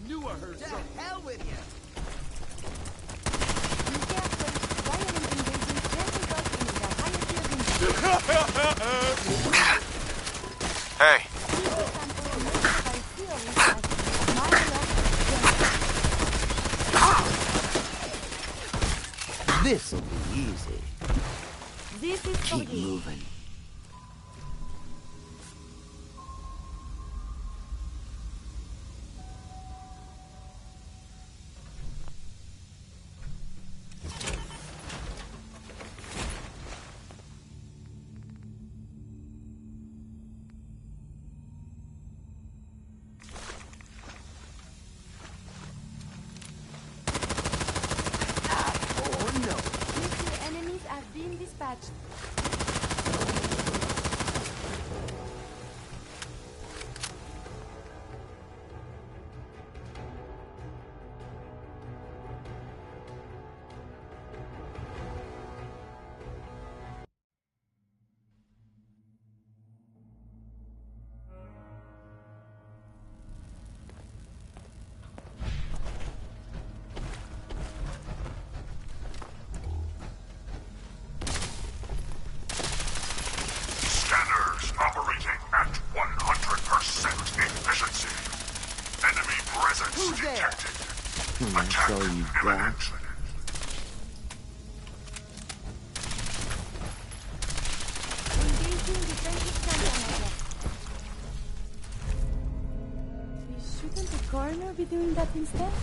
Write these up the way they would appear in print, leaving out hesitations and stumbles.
knew I heard something. To hell with you! Hey. This'll be easy. This is for Keep you. moving. Being dispatched. Operating at 100% efficiency. Enemy presence Who's there? detected. That's Attack all you got? imminent. Engaging defensive countermeasure. Shouldn't the coroner be doing that instead?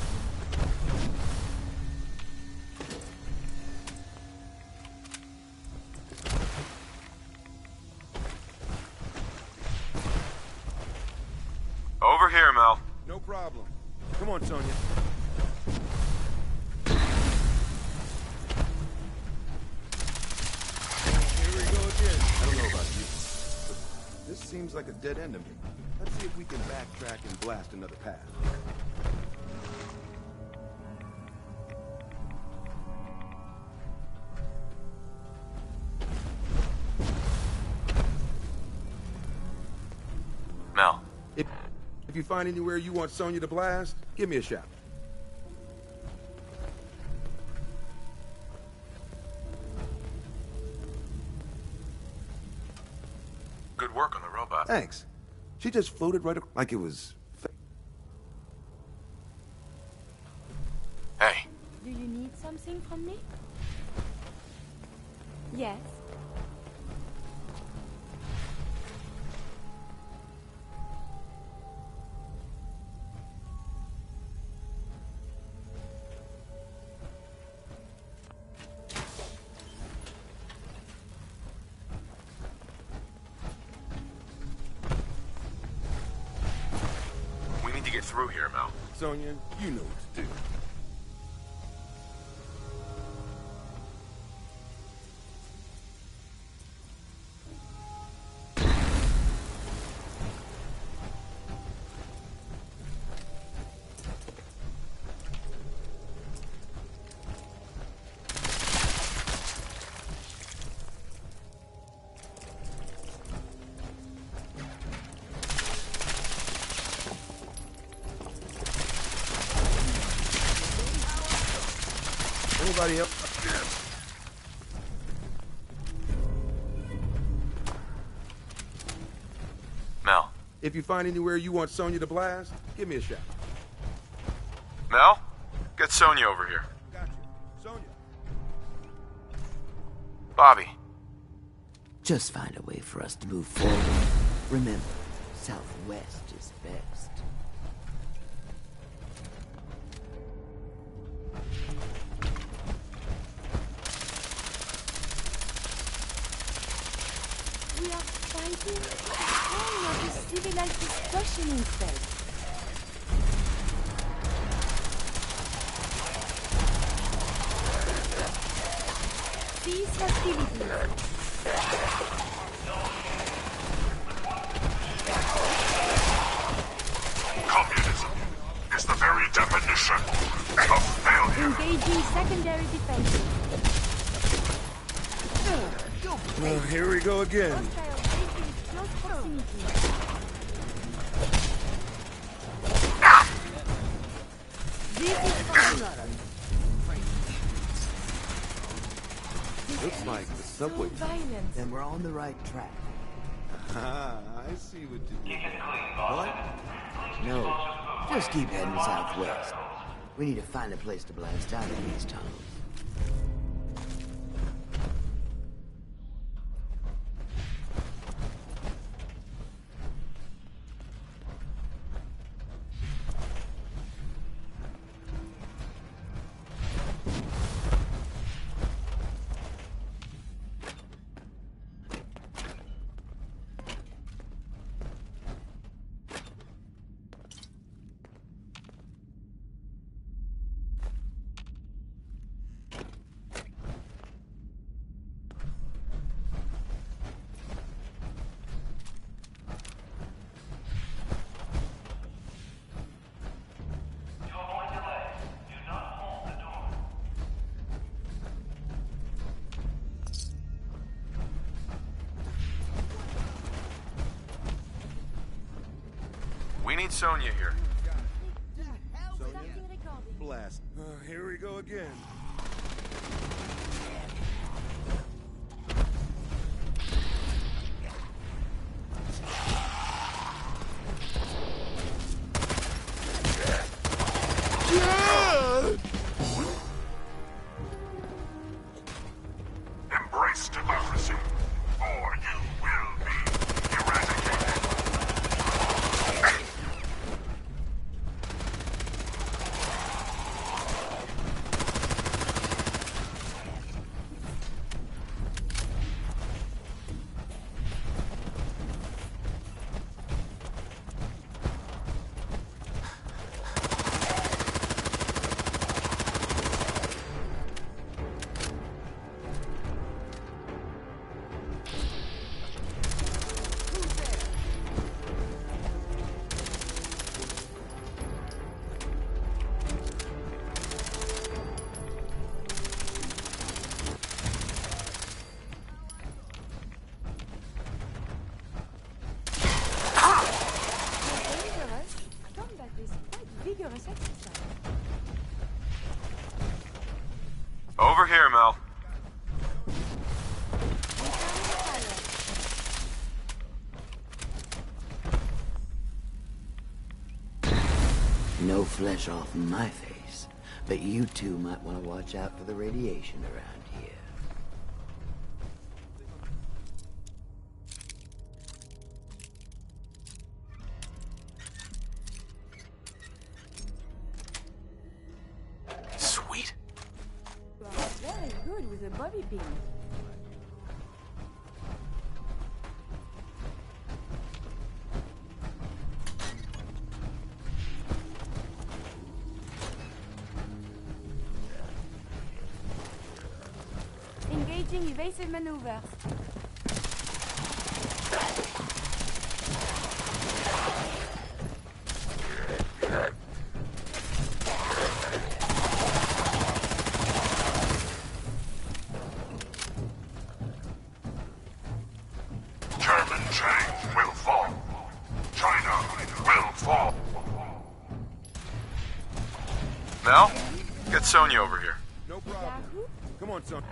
Over here, Mel. No problem. Come on, Sonya. Here we go again. I don't know about you, but this seems like a dead end to me. Let's see if we can backtrack and blast another path. Mel. If you find anywhere you want Sonya to blast, give me a shout. Good work on the robot. Thanks. She just floated right like it was... Hey. Do you need something from me? Yes. We need to get through here, Mel. Sonya, you know what to do. Anybody else? Mel. If you find anywhere you want Sonya to blast, give me a shout. Mel? Get Sonya over here. Gotcha. Sonya. Bobby. Just find a way for us to move forward. Remember, Southwest is best. We are fighting the kind of a civilized destruction instead. These hostilities. Communism is the very definition of failure. Engaging secondary defenses. Well, here we go again. Hostile base in close proximity. Looks like the subway. So violent. Then we're on the right track. Ah, I see what you did there. What? No, just keep heading southwest. We need to find a place to blast out of these tunnels. We need Sonya here. Blast. Here we go again. Embrace democracy, or you will be eradicated. Combat is quite vigorous exercise. Over here, Mel. No flesh off my face, but you two might want to watch out for the radiation around here. Sweet. You are very good with a bobby pin. Engaging evasive maneuver. German chains will fall. China will fall. Mel, get Sonya over here. No problem. Yahoo? Come on, son.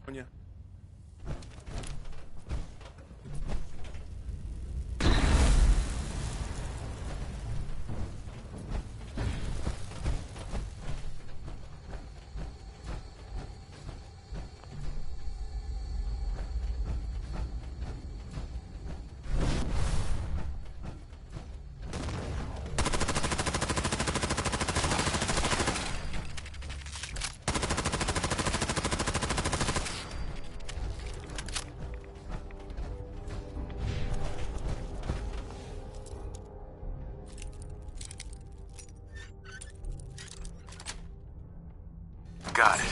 Sonya. Got it.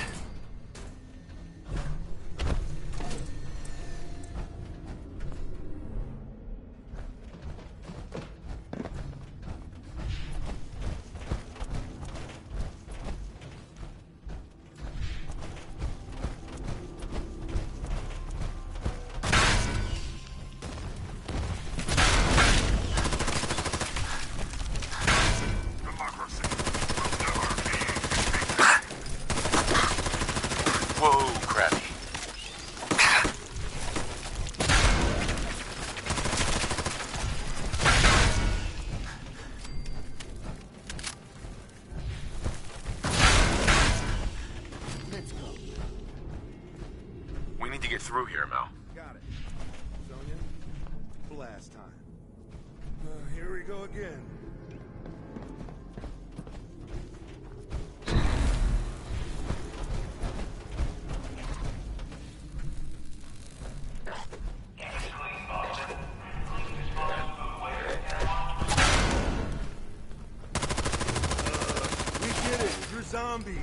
to get through here, Mel. Got it. Sonya, blast time. Here we go again. We did it! You're zombies!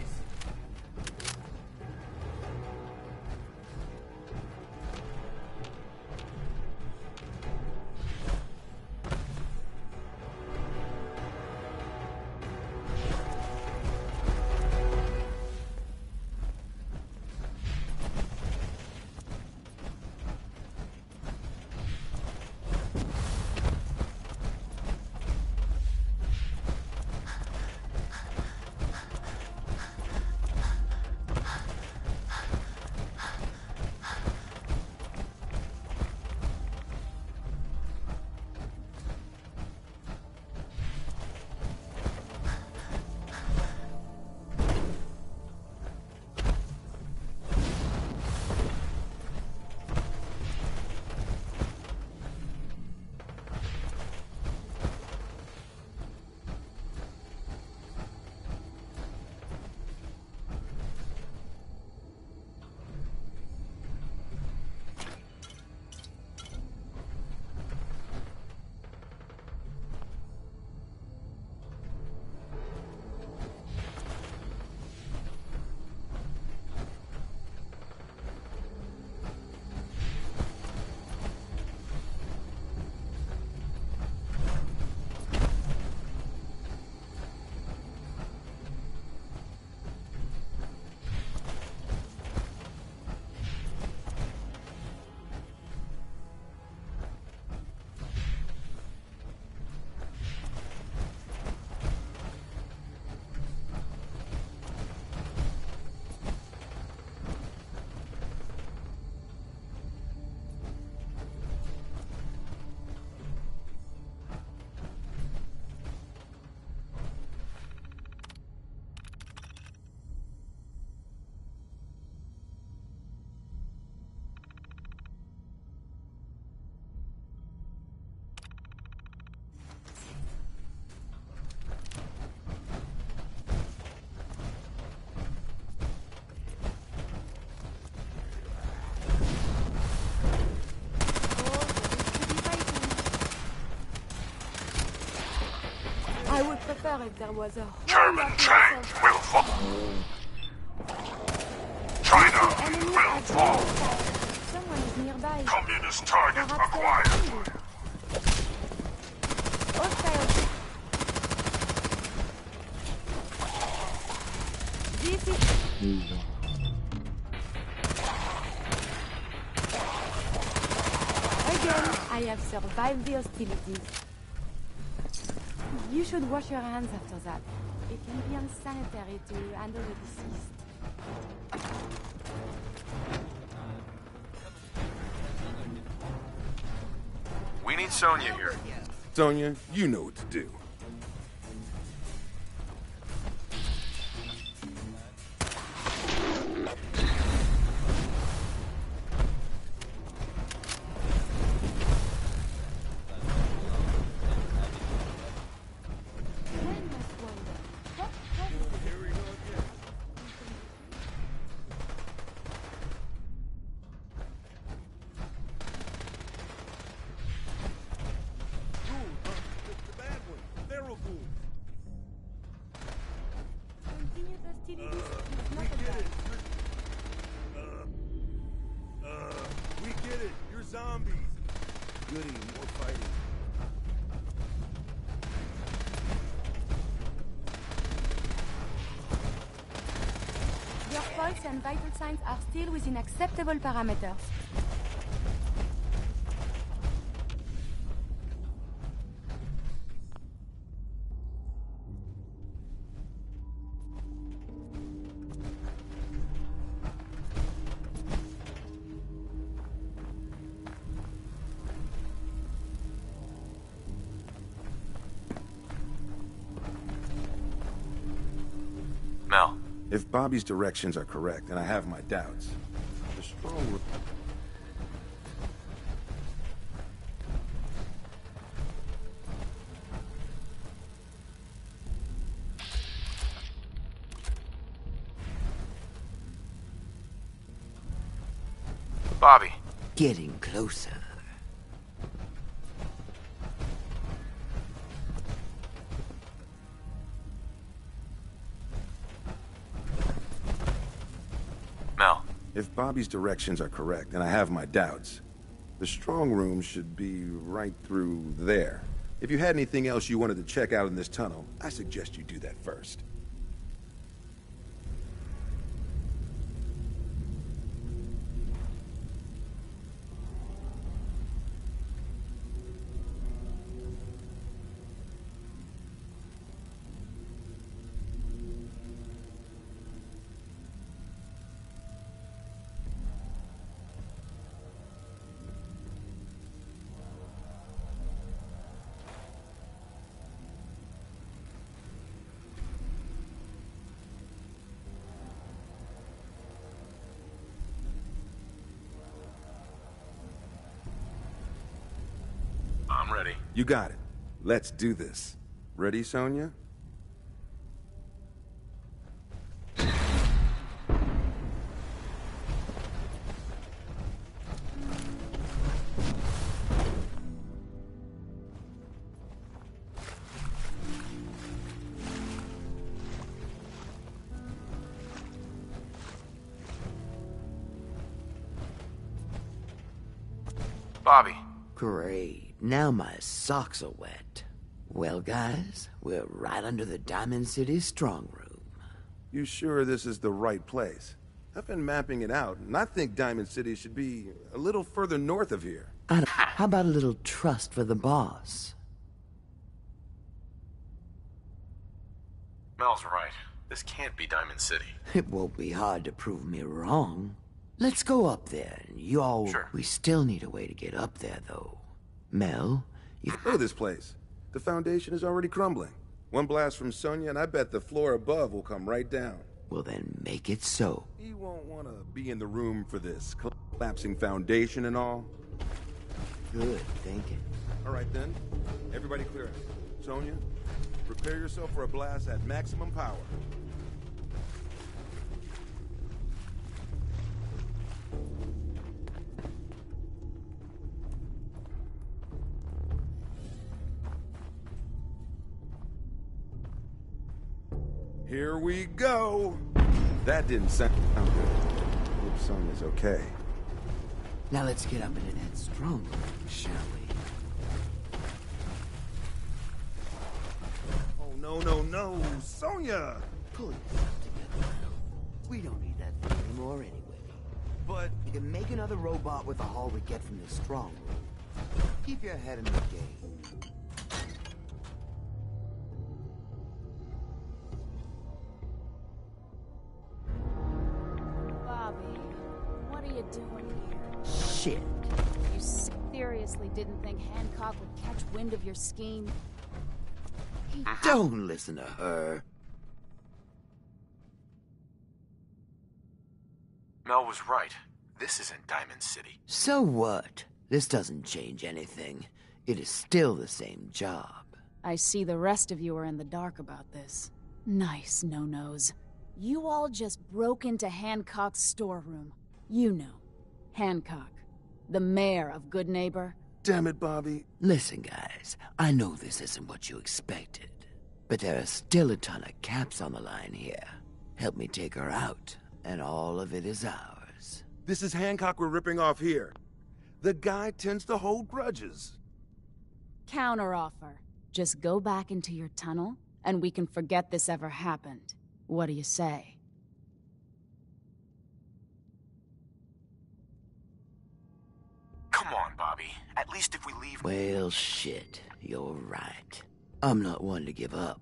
I would prefer if there was a whole German lot tank less will fall. China enemy will at fall. Someone is nearby. Communist target Perhaps they are acquired. hungry. Hostile. This is... Again, I have survived the hostilities. You should wash your hands after that. It can be unsanitary to handle the deceased. We need Sonya here. Sonya, you know what to do. Here we go again. The bad one. Feral ghouls. Continue the hostilities. It's We not a get bad. it. We get it. You're zombies. Goody, more fighting. Your pulse and vital signs are still within acceptable parameters. Mel, If Bobby's directions are correct, and I have my doubts, the strong... Bobby. Getting closer. Mel. If Bobby's directions are correct, and I have my doubts, the strong room should be right through there. If you had anything else you wanted to check out in this tunnel, I suggest you do that first. I'm ready. You got it. Let's do this. Ready, Sonia? Bobby. Great. Now my socks are wet. Well, guys, we're right under the Diamond City strong room. You sure this is the right place? I've been mapping it out, and I think Diamond City should be a little further north of here. How about a little trust for the boss? Mel's right. This can't be Diamond City. It won't be hard to prove me wrong. Let's go up there. You all... Sure. We still need a way to get up there, though. Mel, you... Look at this place. The foundation is already crumbling. One blast from Sonia, and I bet the floor above will come right down. Well, then make it so. You won't want to be in the room for this collapsing foundation and all. Good thinking. All right, then. Everybody clear out. Sonia, prepare yourself for a blast at maximum power. Here we go. That didn't sound good. Hope Sonia's okay. Now let's get up into that strong room, shall we? Oh, no, no, no. Sonia! Pull yourself together, Mel. We don't need that thing anymore anyway. But... You can make another robot with the haul we get from the strong room. Keep your head in the game. Bobby, what are you doing here? Shit. You seriously didn't think Hancock would catch wind of your scheme? He... Don't listen to her. Mel was right. This isn't Diamond City. So what? This doesn't change anything. It is still the same job. I see the rest of you are in the dark about this. Nice no-nos. You all just broke into Hancock's storeroom. You know, Hancock, the mayor of Good Neighbor. Damn it, Bobby. Listen, guys, I know this isn't what you expected, but there are still a ton of caps on the line here. Help me take her out, and all of it is ours. This is Hancock we're ripping off here. The guy tends to hold grudges. Counteroffer. Just go back into your tunnel, and we can forget this ever happened. What do you say? Come on, Bobby. At least if we leave... Well, shit, you're right. I'm not one to give up,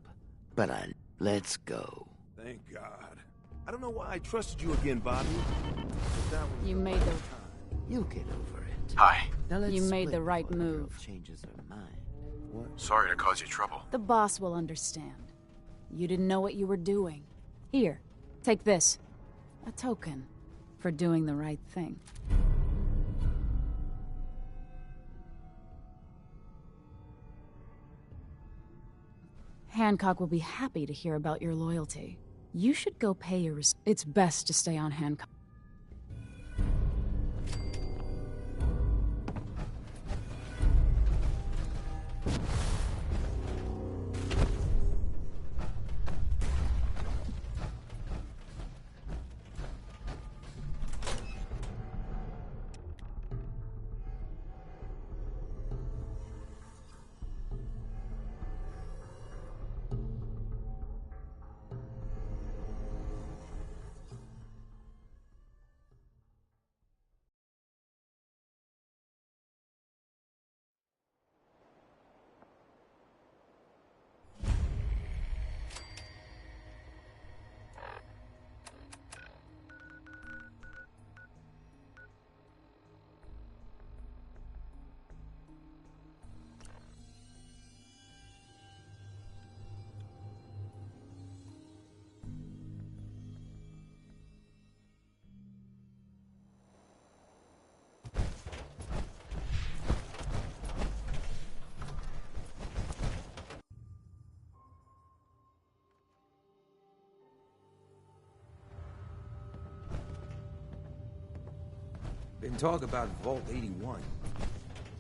but let's go. Thank God. I don't know why I trusted you again, Bobby. But that was You the made right the... time. You'll get over it. Hi. Now let's You made split the right before the girl move. changes her mind. What? Sorry to cause you trouble. The boss will understand. You didn't know what you were doing. Here, take this. A token for doing the right thing. Hancock will be happy to hear about your loyalty. You should go pay your It's best to stay on Hancock. Been talk about Vault 81.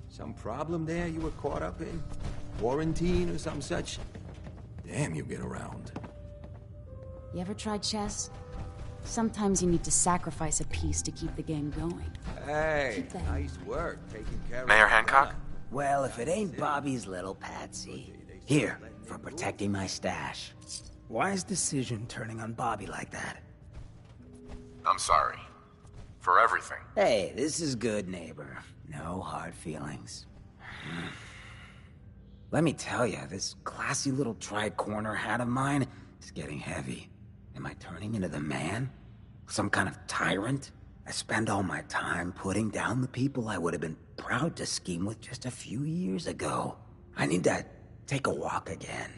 Some problem there you were caught up in? Quarantine or some such? Damn, you get around. You ever tried chess? Sometimes you need to sacrifice a piece to keep the game going. Hey, nice work taking care of... Mayor Hancock? Well, if it ain't Bobby's little patsy. Here, for protecting my stash. Wise decision turning on Bobby like that. I'm sorry. For everything. Hey, this is good, neighbor. No hard feelings. Let me tell you, this classy little tri-corner hat of mine is getting heavy. Am I turning into the man? Some kind of tyrant? I spend all my time putting down the people I would have been proud to scheme with just a few years ago. I need to take a walk again.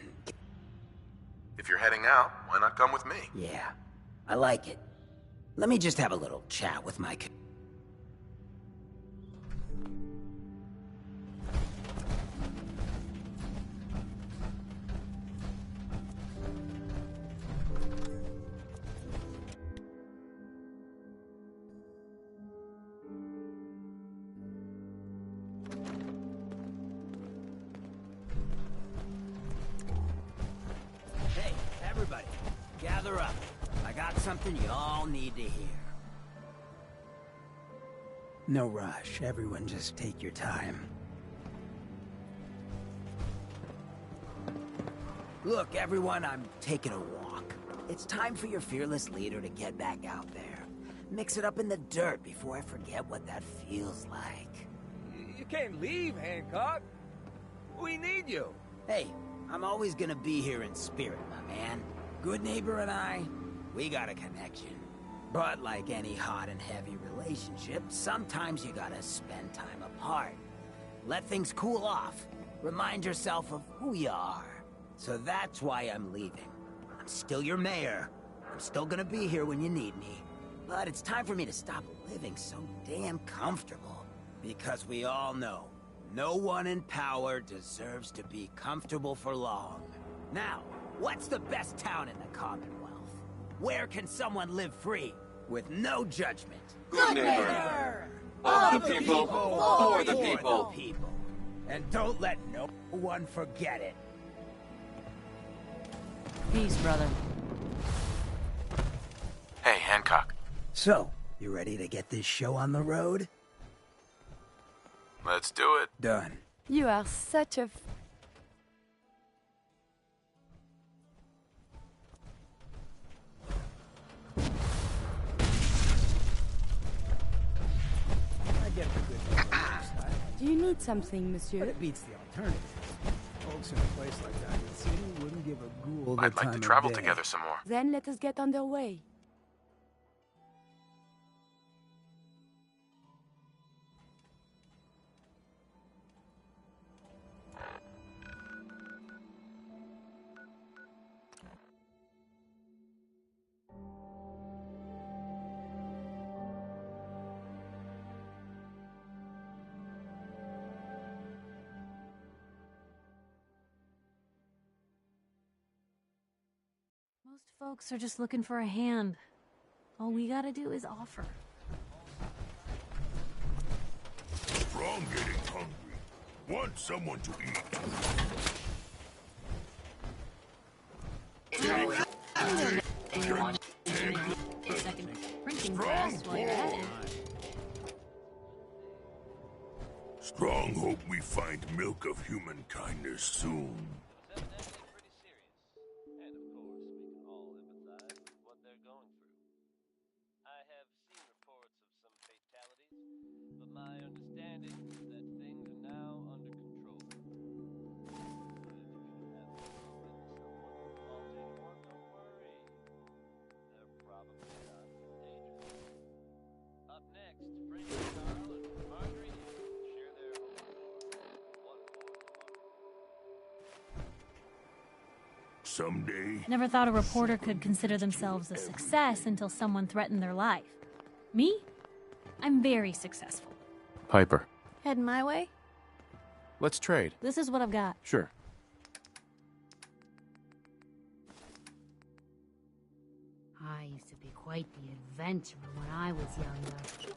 If you're heading out, why not come with me? Yeah, I like it. Let me just have a little chat with my... Hey, everybody, gather up. I got something you all need to hear. No rush, everyone just take your time. Look, everyone, I'm taking a walk. It's time for your fearless leader to get back out there. Mix it up in the dirt before I forget what that feels like. You can't leave, Hancock. We need you. Hey, I'm always gonna be here in spirit, my man. Good neighbor and I, we got a connection. But like any hot and heavy relationship, sometimes you gotta spend time apart. Let things cool off. Remind yourself of who you are. So that's why I'm leaving. I'm still your mayor. I'm still gonna be here when you need me. But it's time for me to stop living so damn comfortable. Because we all know, no one in power deserves to be comfortable for long. Now, what's the best town in the Commonwealth? Where can someone live free, with no judgment? Good neighbor. Of the people, for the people. And don't let no one forget it. Peace, brother. Hey, Hancock. So, you ready to get this show on the road? Let's do it. Done. You are such a... I get the good lifestyle, Do you need something, monsieur? but it beats the alternative. Folks in a place like Diamond City wouldn't give a ghoul the I'd like time to of travel day. together some more. Then let us get underway. Most folks are just looking for a hand. All we gotta do is offer. Strong getting hungry. Want someone to eat. Second printing press while you're at it. Strong hope we find milk of human kindness soon. Someday, Never thought a reporter could consider themselves a success until someone threatened their life. Me? I'm very successful. Piper, Heading my way? let's trade. This is what I've got. Sure. I used to be quite the adventurer when I was younger.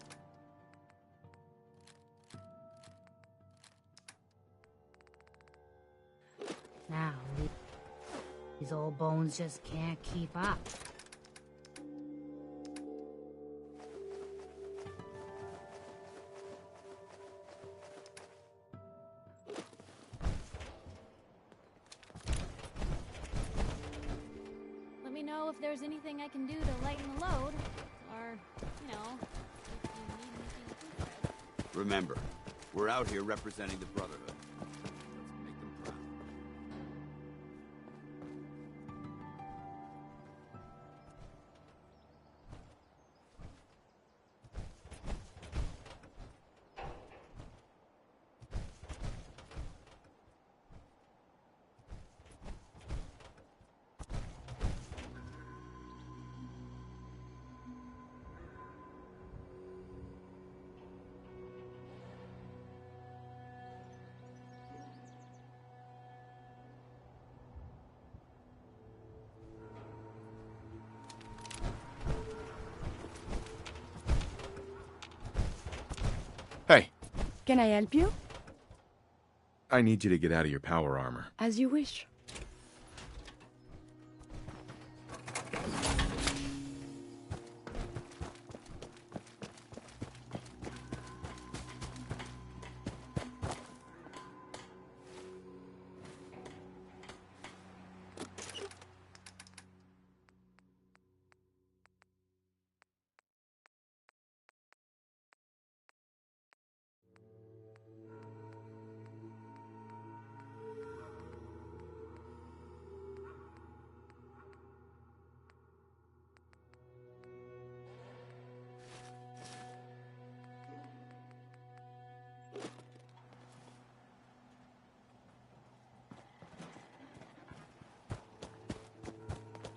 Now, these old bones just can't keep up. Let me know if there's anything I can do to lighten the load. Or, you know, if you need anything. Remember, we're out here representing the Brotherhood. Let's make them proud. Hey. Can I help you? I need you to get out of your power armor. As you wish.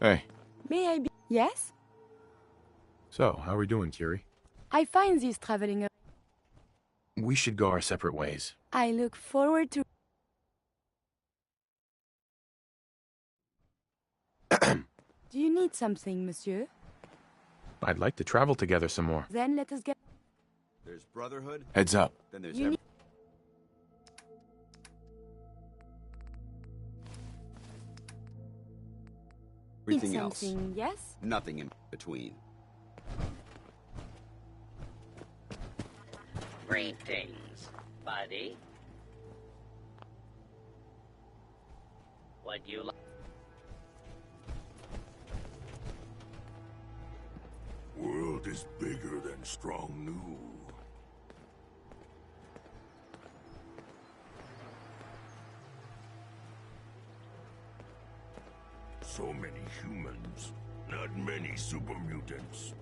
Hey. May I be... Yes? So, how are we doing, Curie? I find this traveling... We should go our separate ways. I look forward to... Do you need something, monsieur? I'd like to travel together some more. Then let us get... There's Brotherhood. Heads up. Then there's You need... everything else. Something, yes? Nothing in between. Greetings, buddy. Would you like... World is bigger than Strong knew. So many humans, not many super mutants.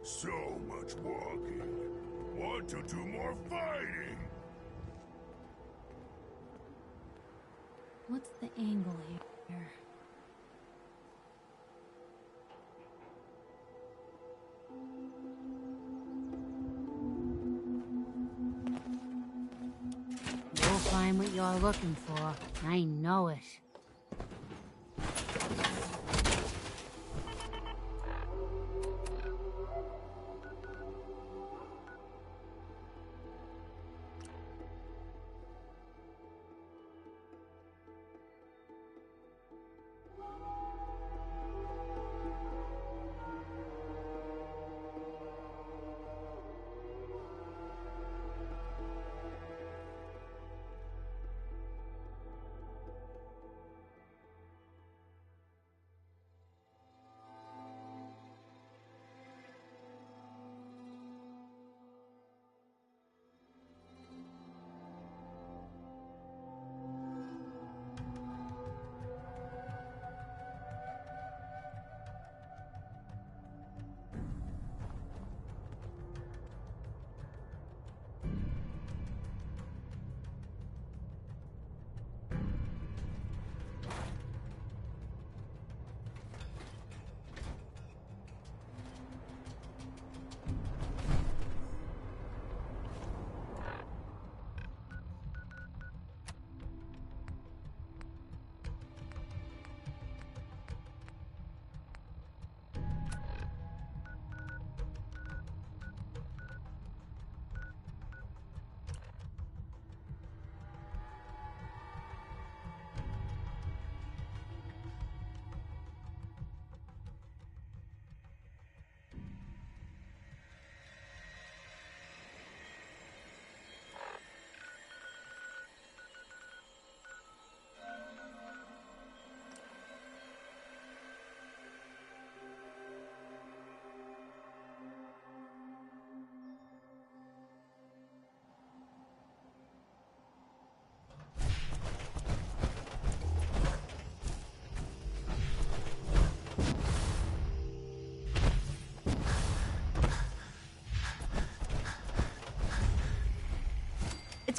So much walking. Want to do more fighting? What's the angle here? You'll find what you're looking for. I know it.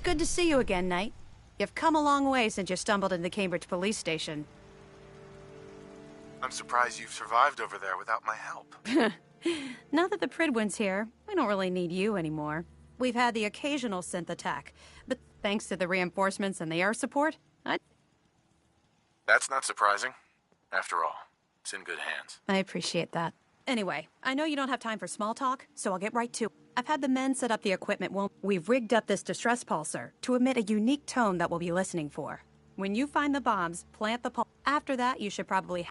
good to see you again, Knight. You've come a long way since you stumbled into the Cambridge police station. I'm surprised you've survived over there without my help. Now that the Prydwen's here, we don't really need you anymore. We've had the occasional synth attack, but thanks to the reinforcements and the air support, That's not surprising. After all, it's in good hands. I appreciate that. Anyway, I know you don't have time for small talk, so I'll get right to it. I've had the men set up the equipment. We've rigged up this distress pulsar to emit a unique tone that we'll be listening for. When you find the bombs, plant the pulse. After that, you should probably...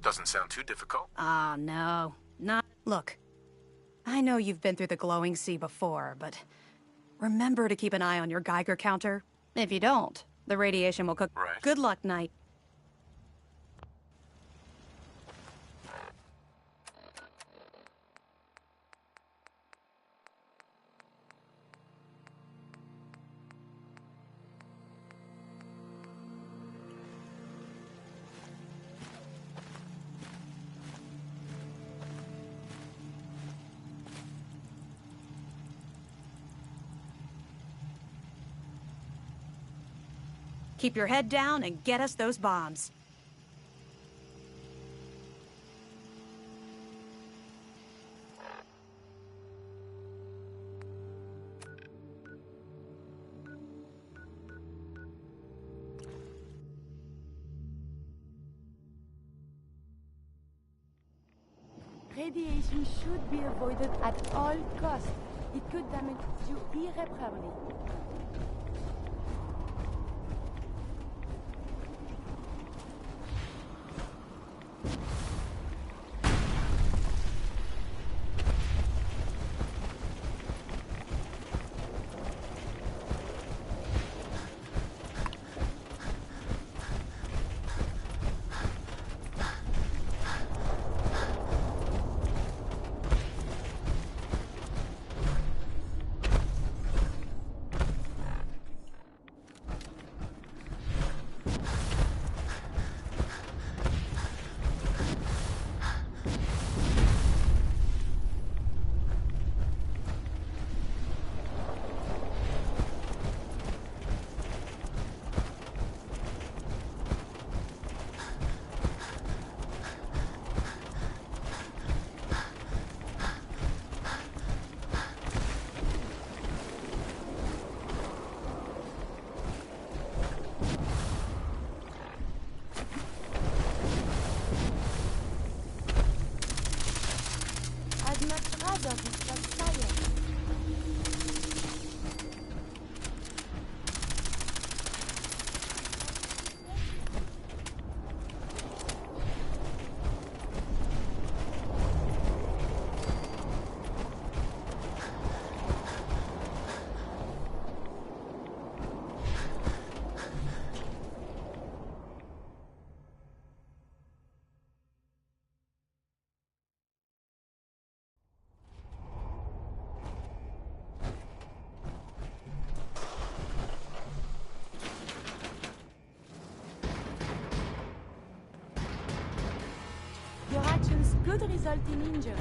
Doesn't sound too difficult. Ah, no. Not... Look, I know you've been through the glowing sea before, but remember to keep an eye on your Geiger counter. If you don't, the radiation will cook... Right. Good luck, Knight. Keep your head down and get us those bombs. Radiation should be avoided at all costs. It could damage you irreparably. I'd much rather it was fire. Your actions could result in injury.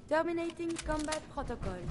Terminating combat protocols.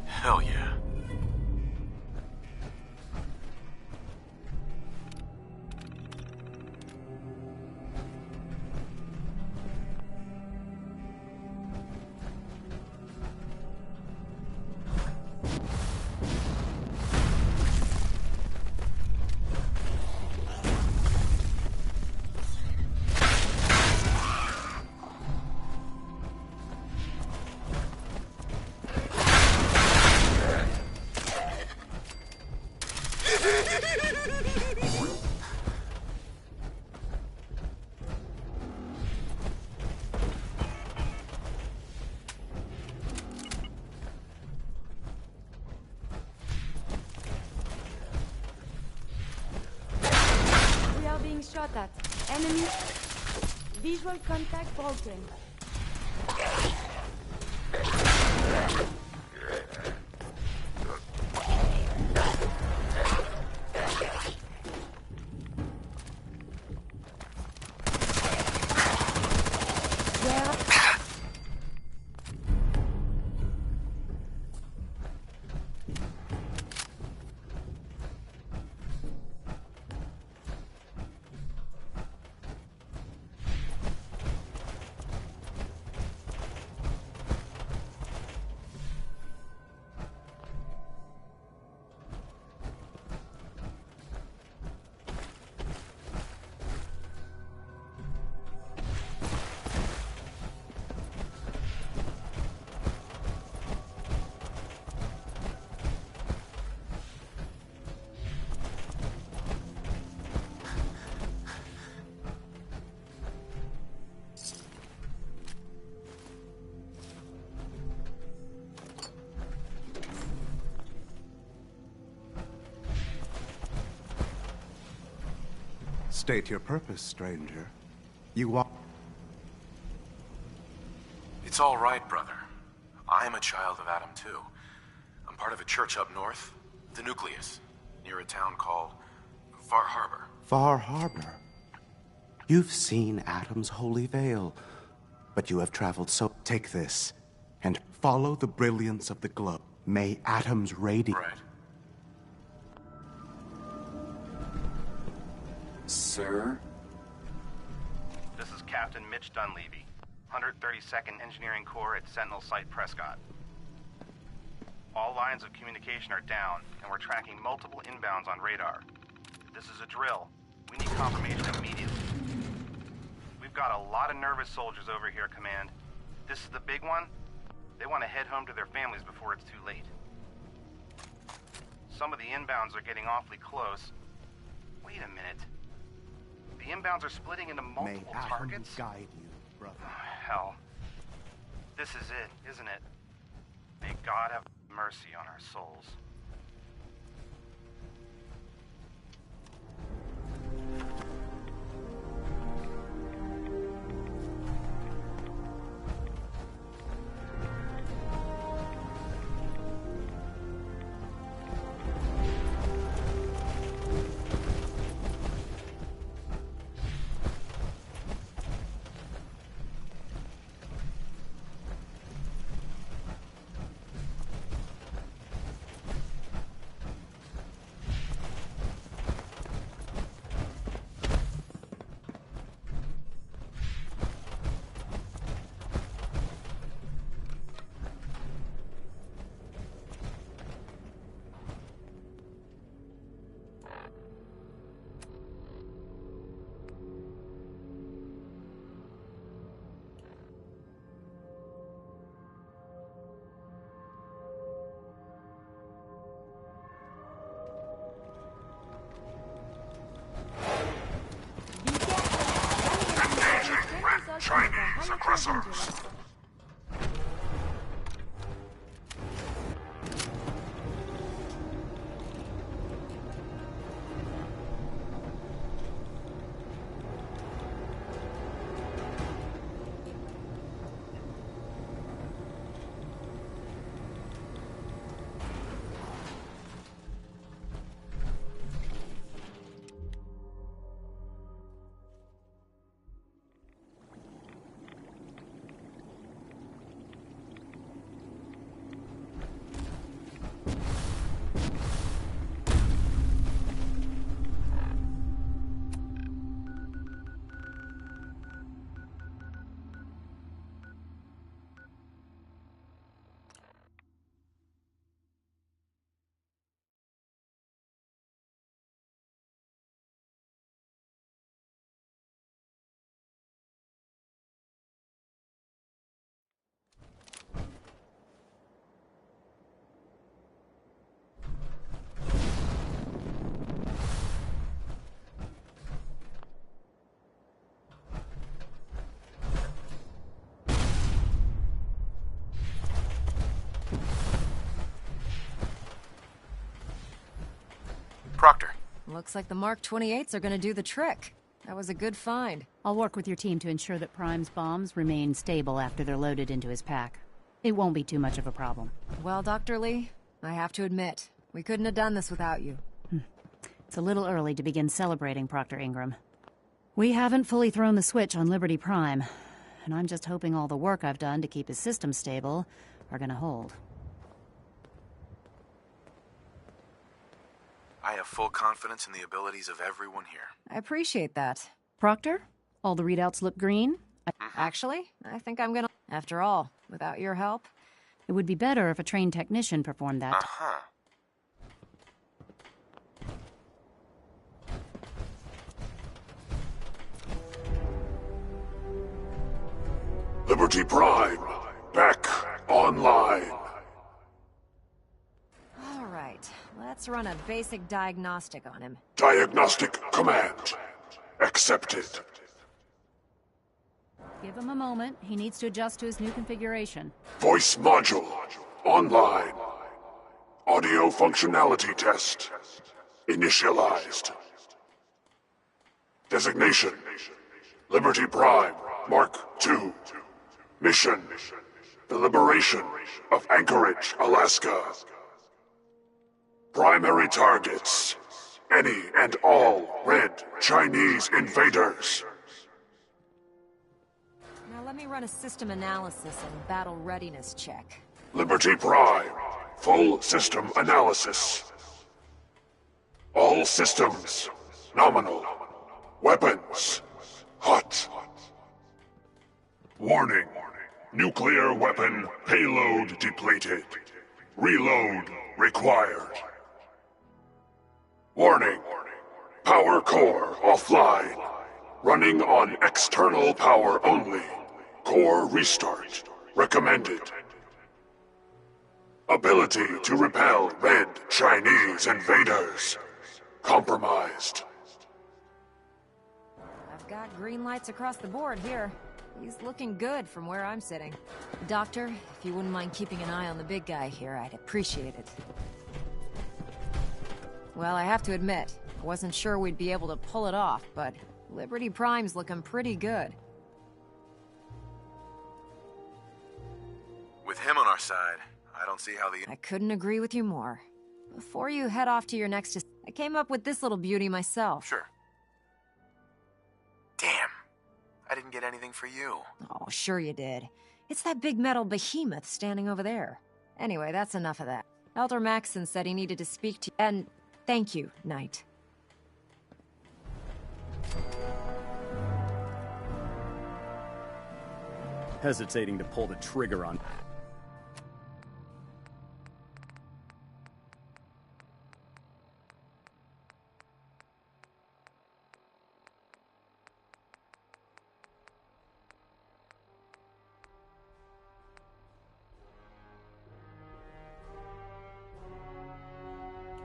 Hell yeah. got that? Enemy. Visual contact broken. State your purpose, stranger. You want... It's all right, brother. I'm a child of Adam, too. I'm part of a church up north, the Nucleus, near a town called Far Harbor. Far Harbor? You've seen Adam's holy veil, but you have traveled so... Take this, and follow the brilliance of the glow. May Adam's radiance... Right. Sir? This is Captain Mitch Dunleavy, 132nd Engineering Corps at Sentinel Site Prescott. All lines of communication are down, and we're tracking multiple inbounds on radar. This is a drill. We need confirmation immediately. We've got a lot of nervous soldiers over here, Command. This is the big one. They want to head home to their families before it's too late. Some of the inbounds are getting awfully close. Wait a minute. The inbounds are splitting into multiple targets? May Adam guide you, brother. Hell. This is it, isn't it? May God have mercy on our souls. Chinese aggressors. Proctor. Looks like the Mark 28s are gonna do the trick. That was a good find. I'll work with your team to ensure that Prime's bombs remain stable after they're loaded into his pack. It won't be too much of a problem. Well, Dr. Lee, I have to admit, we couldn't have done this without you. It's a little early to begin celebrating, Proctor Ingram. We haven't fully thrown the switch on Liberty Prime, and I'm just hoping all the work I've done to keep his system stable are gonna hold. I have full confidence in the abilities of everyone here. I appreciate that. Proctor, all the readouts look green. Actually, I think I'm gonna... After all, without your help... It would be better if a trained technician performed that. Uh-huh. Liberty Prime, back online. All right, let's run a basic diagnostic on him. Diagnostic command accepted. Give him a moment. He needs to adjust to his new configuration. Voice module online. Audio functionality test initialized. Designation: Liberty Prime Mark II. Mission: the liberation of Anchorage, Alaska. Primary targets: any and all red Chinese invaders. Now let me run a system analysis and battle readiness check. Liberty Prime, full system analysis. All systems nominal. Weapons hot. Warning. Nuclear weapon payload depleted. Reload required. Warning. Power core offline. Running on external power only. Core restart recommended. Ability to repel red Chinese invaders compromised. I've got green lights across the board here. He's looking good from where I'm sitting. Doctor, if you wouldn't mind keeping an eye on the big guy here, I'd appreciate it. Well, I have to admit, I wasn't sure we'd be able to pull it off, but Liberty Prime's looking pretty good. With him on our side, I don't see how the... I couldn't agree with you more. Before you head off to your next... I came up with this little beauty myself. Sure. Damn. I didn't get anything for you. Oh, sure you did. It's that big metal behemoth standing over there. Anyway, that's enough of that. Elder Maxson said he needed to speak to you, and thank you, Knight. Hesitating to pull the trigger on...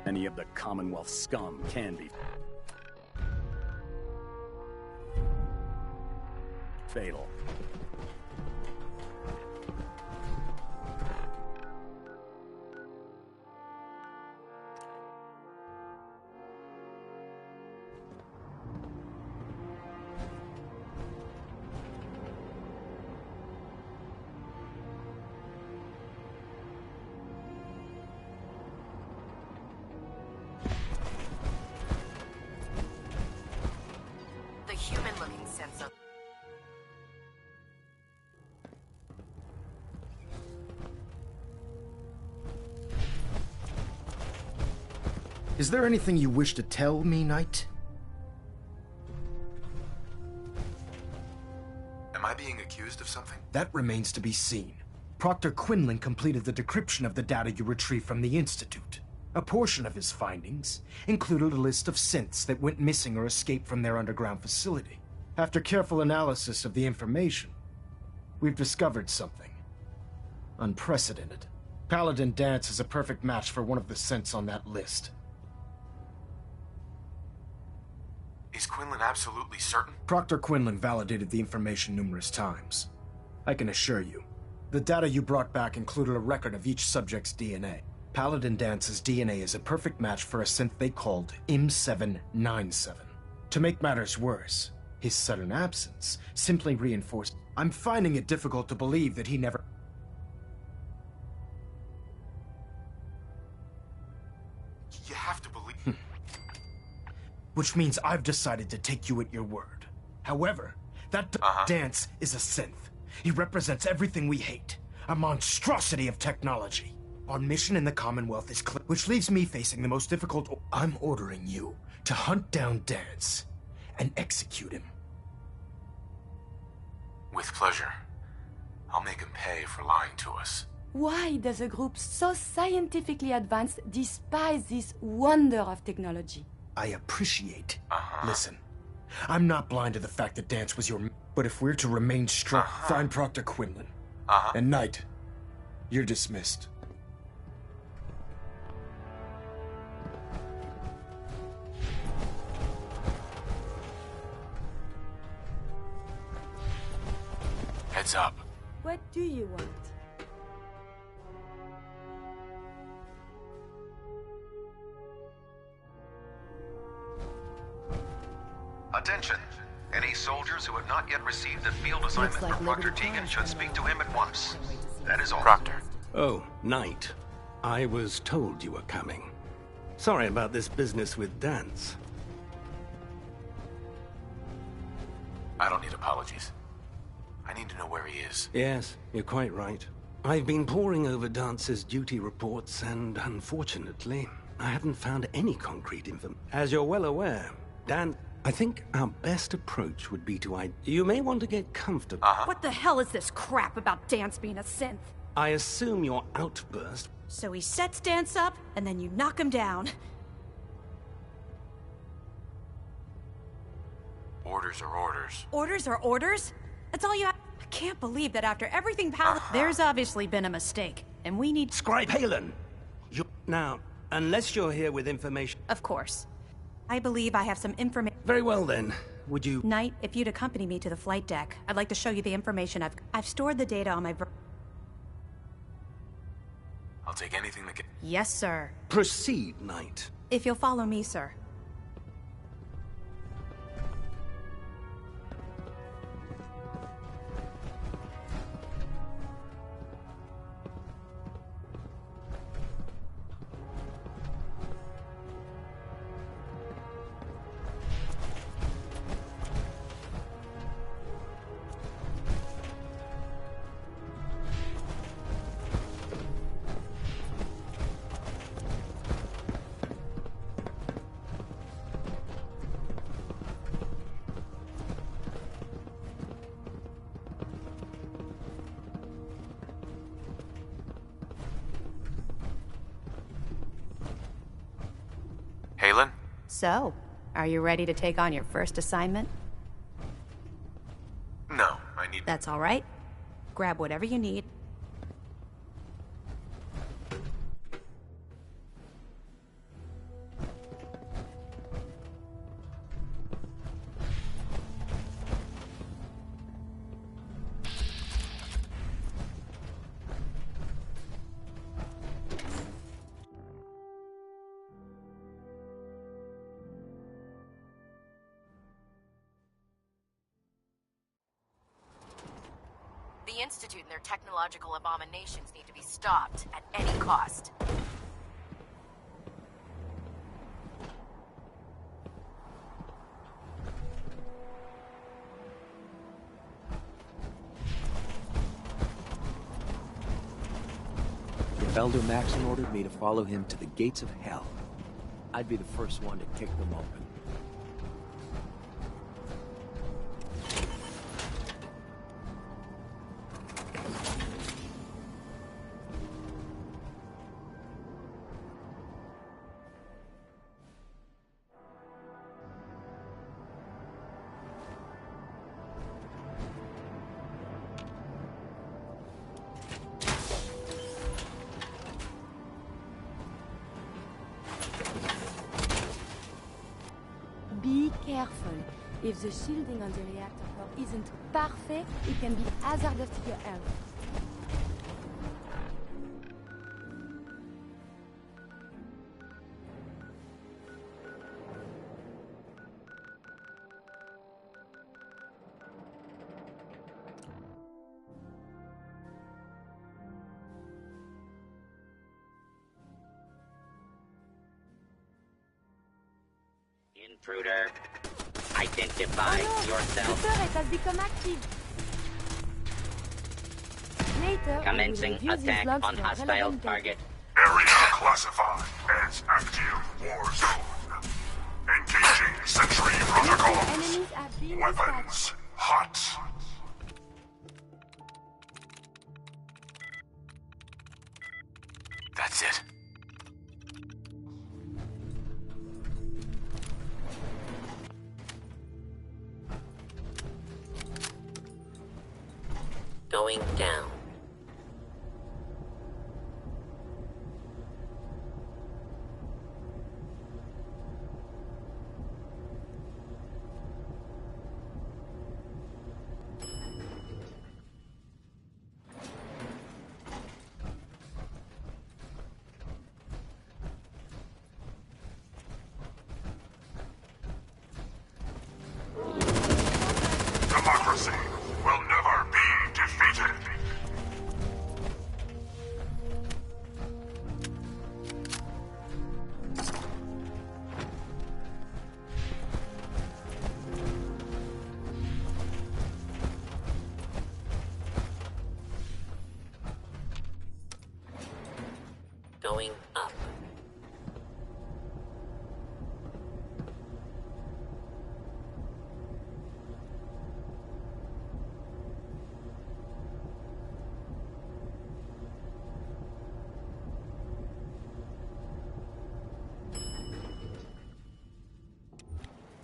Any of the Commonwealth scum can be fatal. Human-looking sensor. Is there anything you wish to tell me, Knight? Am I being accused of something? That remains to be seen. Proctor Quinlan completed the decryption of the data you retrieved from the Institute. A portion of his findings included a list of synths that went missing or escaped from their underground facility. After careful analysis of the information, we've discovered something unprecedented. Paladin Danse is a perfect match for one of the synths on that list. Is Quinlan absolutely certain? Proctor Quinlan validated the information numerous times. I can assure you, the data you brought back included a record of each subject's DNA. Paladin Dance's DNA is a perfect match for a synth they called M797. To make matters worse, his sudden absence simply reinforced. I'm finding it difficult to believe that he never... You have to believe... Which means I've decided to take you at your word. However, that Dance is a synth. He represents everything we hate. A monstrosity of technology. Our mission in the Commonwealth is clear, which leaves me facing the most difficult... I'm ordering you to hunt down Dance and execute him. With pleasure. I'll make him pay for lying to us. Why does a group so scientifically advanced despise this wonder of technology? I appreciate. Listen, I'm not blind to the fact that Dance was your... But if we're to remain strong, find Proctor Quinlan. And Knight, you're dismissed. Heads up. What do you want? Attention! Any soldiers who have not yet received a field assignment from Proctor Tegan should speak to him at once. That is all. Proctor. Oh, Knight. I was told you were coming. Sorry about this business with Dance. I don't need apologies. I need to know where he is. Yes, you're quite right. I've been poring over Dance's duty reports, and unfortunately, I haven't found any concrete information. As you're well aware, Dan... I think our best approach would be to... You may want to get comfortable. What the hell is this crap about Dance being a synth? I assume your outburst... So he sets Dance up, and then you knock him down. Orders are orders. Orders are orders? That's all you have? I can't believe that after everything There's obviously been a mistake, and we need... Scribe Halen! Now, unless you're here with information... Of course. I believe I have some information... Very well then. Would you... Knight, if you'd accompany me to the flight deck, I'd like to show you the information I've stored the data on my... I'll take anything that can... Yes, sir. Proceed, Knight. If you'll follow me, sir. Halen? So, are you ready to take on your first assignment? No, I need... That's all right. Grab whatever you need. The Institute and their technological abominations need to be stopped at any cost. If Elder Maxon ordered me to follow him to the gates of hell, I'd be the first one to kick them open. Be careful. If the shielding on the reactor core isn't perfect, it can be hazardous to your health. Intruder, identify The yourself. turret has become active. Later, Commencing we will review these attack logs on for hostile relevant data. target. Area classified as active war zone. Engaging sentry protocols. Enemies have been Weapons hot. That's it. Going down. Democracy will never be defeated. Going up.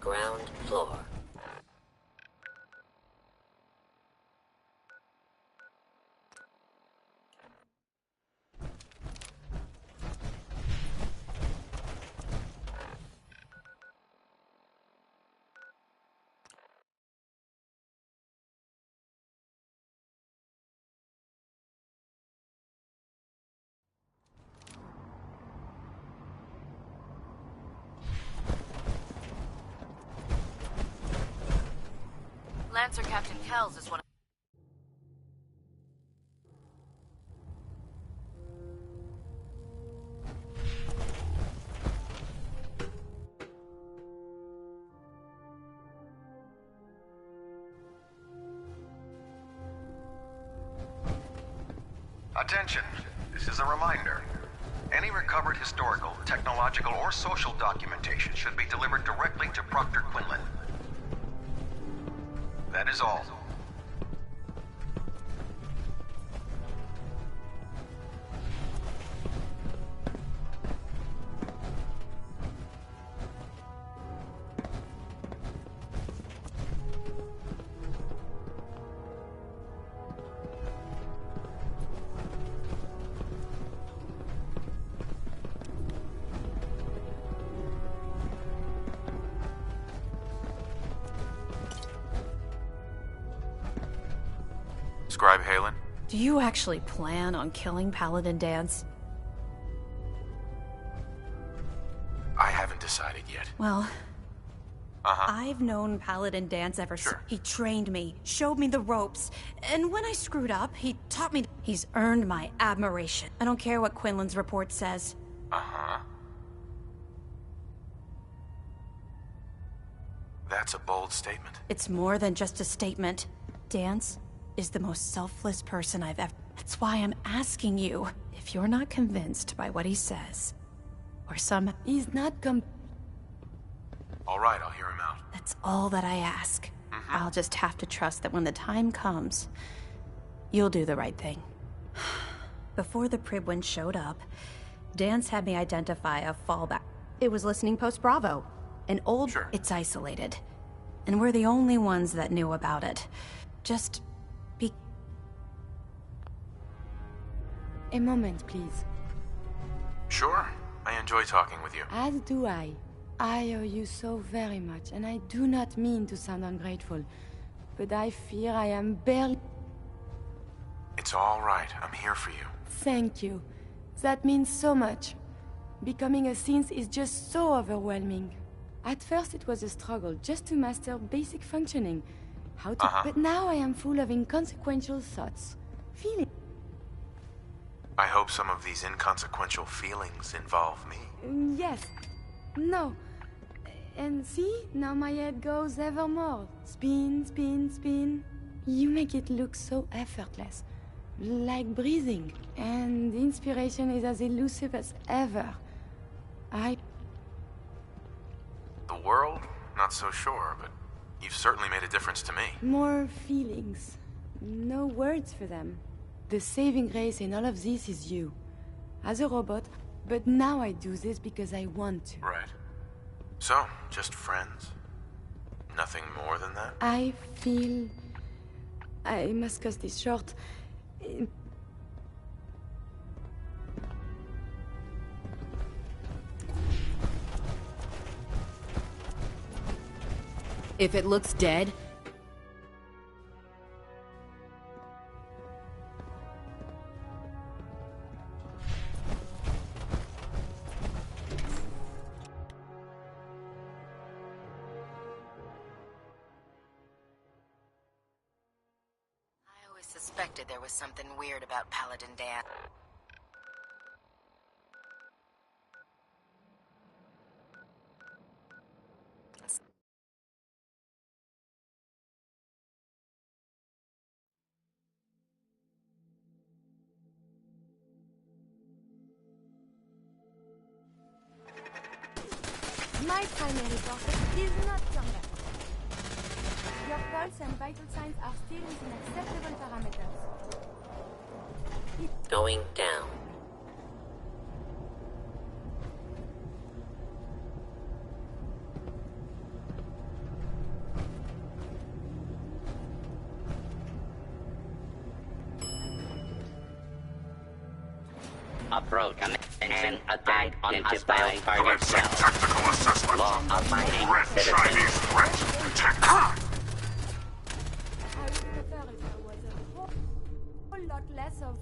Ground floor. Lancer Captain Kells is one of... Attention, this is a reminder. Any recovered historical, technological, or social documentation should be delivered directly to Proctor Quinlan. That is all. Scribe Halen? Do you actually plan on killing Paladin Danse? I haven't decided yet. Well, I've known Paladin Danse ever since. He trained me, showed me the ropes, and when I screwed up, he taught me. He's earned my admiration. I don't care what Quinlan's report says. That's a bold statement. It's more than just a statement. Danse is the most selfless person I've ever... That's why I'm asking you. If you're not convinced by what he says, or some... He's not All right, I'll hear him out. That's all that I ask. I'll just have to trust that when the time comes, you'll do the right thing. Before the Pribwin showed up, Danse had me identify a fallback. It was listening post Bravo. An old... It's isolated. And we're the only ones that knew about it. Just... be... A moment, please. Sure. I enjoy talking with you. As do I. I owe you so very much, and I do not mean to sound ungrateful, but I fear I am barely... It's all right. I'm here for you. Thank you. That means so much. Becoming a synth is just so overwhelming. At first it was a struggle just to master basic functioning. How to... But now I am full of inconsequential thoughts. Feelings. I hope some of these inconsequential feelings involve me. Yes. No. And see, now my head goes ever more. Spin, spin, spin. You make it look so effortless. Like breathing. And the inspiration is as elusive as ever. The world? Not so sure, but you've certainly made a difference to me. More feelings. No words for them. The saving grace in all of this is you. As a robot, but now I do this because I want to. Right. So, just friends? Nothing more than that? I feel... I must cut this short. If it looks dead... suspected there was something weird about Paladin Dan. My primary purpose is not combat. Your pulse and vital signs are still within acceptable parameters. Going down. Approach and identify target cell. Technical assessment. Law-abiding Red citizen. Chinese threat detected. I would prefer if there was a whole lot less of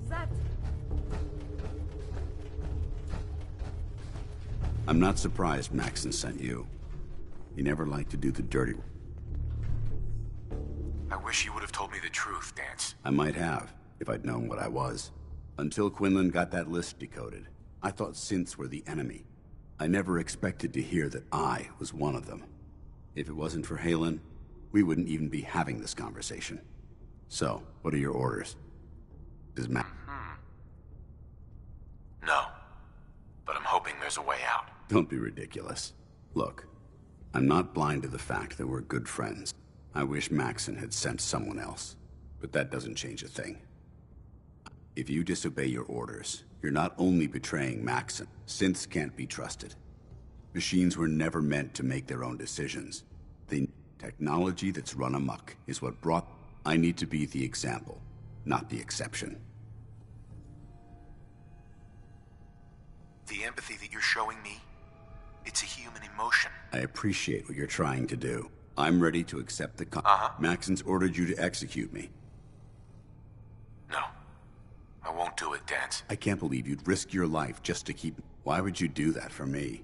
that. I'm not surprised Maxon sent you. He never liked to do the dirty work. I wish you would have told me the truth, Dance. I might have, if I'd known what I was. Until Quinlan got that list decoded, I thought synths were the enemy. I never expected to hear that I was one of them. If it wasn't for Halen, we wouldn't even be having this conversation. So, what are your orders? Does Max... No. But I'm hoping there's a way out. Don't be ridiculous. Look, I'm not blind to the fact that we're good friends. I wish Maxon had sent someone else, but that doesn't change a thing. If you disobey your orders, you're not only betraying Maxon. Synths can't be trusted. Machines were never meant to make their own decisions. The technology that's run amok is what brought... I need to be the example, not the exception. The empathy that you're showing me, it's a human emotion. I appreciate what you're trying to do. I'm ready to accept the Maxon's ordered you to execute me. No. I won't do it, Dance. I can't believe you'd risk your life just to keep... Why would you do that for me?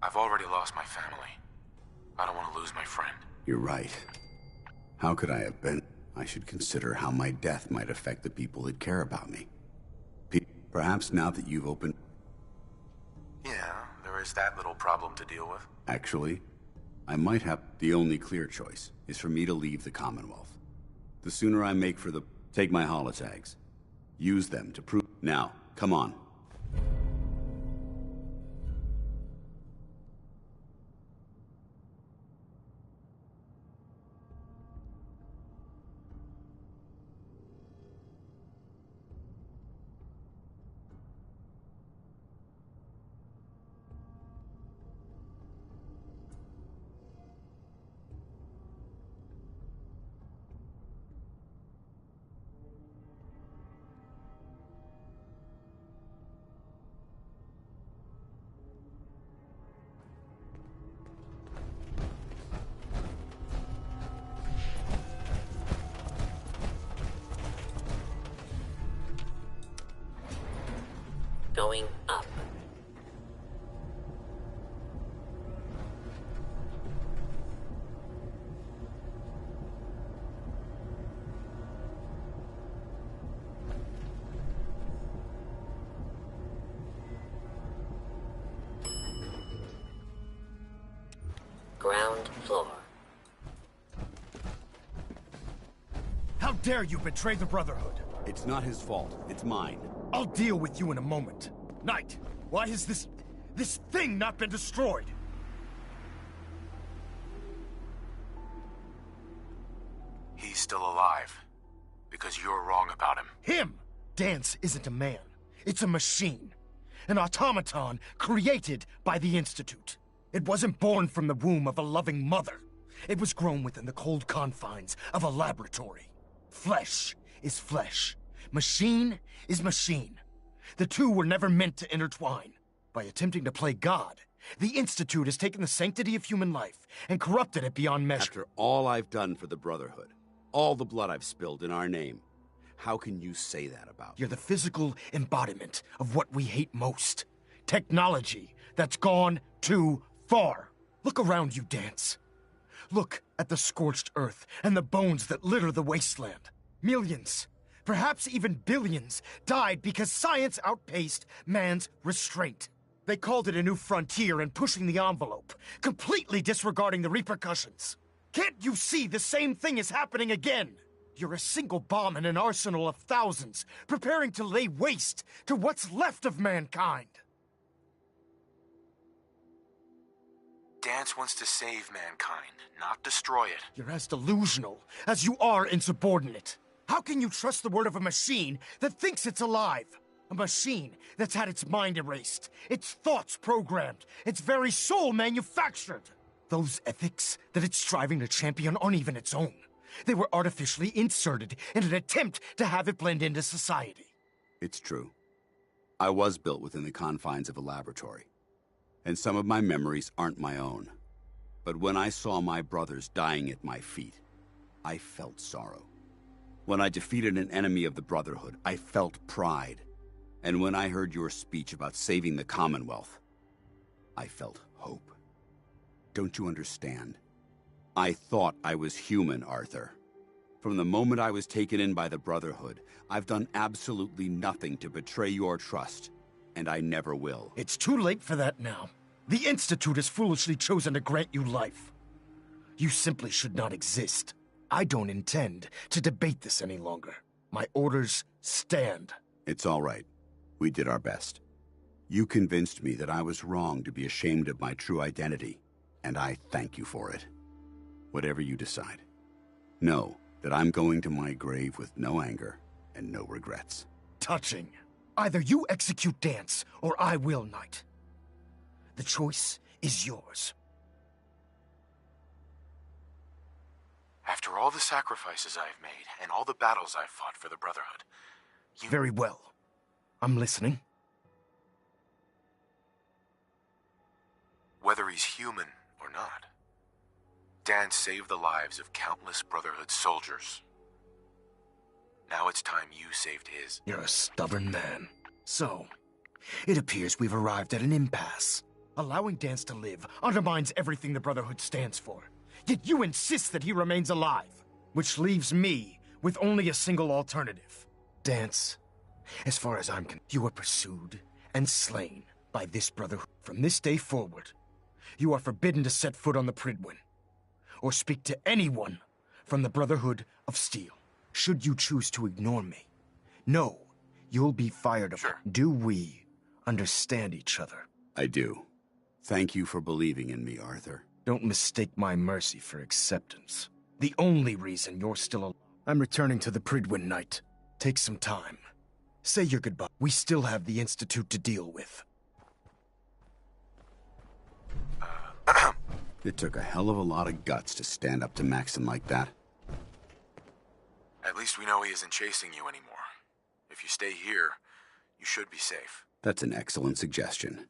I've already lost my family. I don't want to lose my friend. You're right. How could I have been? I should consider how my death might affect the people that care about me. Perhaps now that you've opened... Yeah, there is that little problem to deal with. Actually, I might have... The only clear choice is for me to leave the Commonwealth. The sooner I make for the... Take my holotags. Use them to prove... Now, come on. Going up. How dare you betray the Brotherhood? It's not his fault. It's mine. I'll deal with you in a moment. Knight, why has this thing not been destroyed? He's still alive. Because you're wrong about him. Him! Dance isn't a man. It's a machine. An automaton created by the Institute. It wasn't born from the womb of a loving mother. It was grown within the cold confines of a laboratory. Flesh is flesh. Machine is machine. The two were never meant to intertwine. By attempting to play God, the Institute has taken the sanctity of human life and corrupted it beyond measure. After all I've done for the Brotherhood, all the blood I've spilled in our name, how can you say that about me? You're the physical embodiment of what we hate most. Technology that's gone too far. Look around you, Dance. Look at the scorched earth and the bones that litter the wasteland. Millions, perhaps even billions, died because science outpaced man's restraint. They called it a new frontier and pushing the envelope, completely disregarding the repercussions. Can't you see the same thing is happening again? You're a single bomb in an arsenal of thousands, preparing to lay waste to what's left of mankind. Dance wants to save mankind, not destroy it. You're as delusional as you are insubordinate. How can you trust the word of a machine that thinks it's alive? A machine that's had its mind erased, its thoughts programmed, its very soul manufactured. Those ethics that it's striving to champion aren't even its own. They were artificially inserted in an attempt to have it blend into society. It's true. I was built within the confines of a laboratory, and some of my memories aren't my own. But when I saw my brothers dying at my feet, I felt sorrow. When I defeated an enemy of the Brotherhood, I felt pride. And when I heard your speech about saving the Commonwealth, I felt hope. Don't you understand? I thought I was human, Arthur. From the moment I was taken in by the Brotherhood, I've done absolutely nothing to betray your trust, and I never will. It's too late for that now. The Institute has foolishly chosen to grant you life. You simply should not exist. I don't intend to debate this any longer. My orders stand. It's all right. We did our best. You convinced me that I was wrong to be ashamed of my true identity, and I thank you for it. Whatever you decide, know that I'm going to my grave with no anger and no regrets. Touching. Either you execute Dance, or I will, Knight. The choice is yours. After all the sacrifices I've made, and all the battles I've fought for the Brotherhood, you... Very well. I'm listening. Whether he's human or not, Dan saved the lives of countless Brotherhood soldiers. Now it's time you saved his. You're a stubborn man. So, it appears we've arrived at an impasse. Allowing Dance to live undermines everything the Brotherhood stands for. Yet you insist that he remains alive, which leaves me with only a single alternative. Dance, as far as I'm concerned, you were pursued and slain by this Brotherhood. From this day forward, you are forbidden to set foot on the Prydwen, or speak to anyone from the Brotherhood of Steel. Should you choose to ignore me, know you'll be fired upon. Sure. Do we understand each other? I do. Thank you for believing in me, Arthur. Don't mistake my mercy for acceptance. The only reason you're still alive. I'm returning to the Prydwen, Knight. Take some time. Say your goodbye. We still have the Institute to deal with. It took a hell of a lot of guts to stand up to Maxson like that. At least we know he isn't chasing you anymore. If you stay here, you should be safe. That's an excellent suggestion.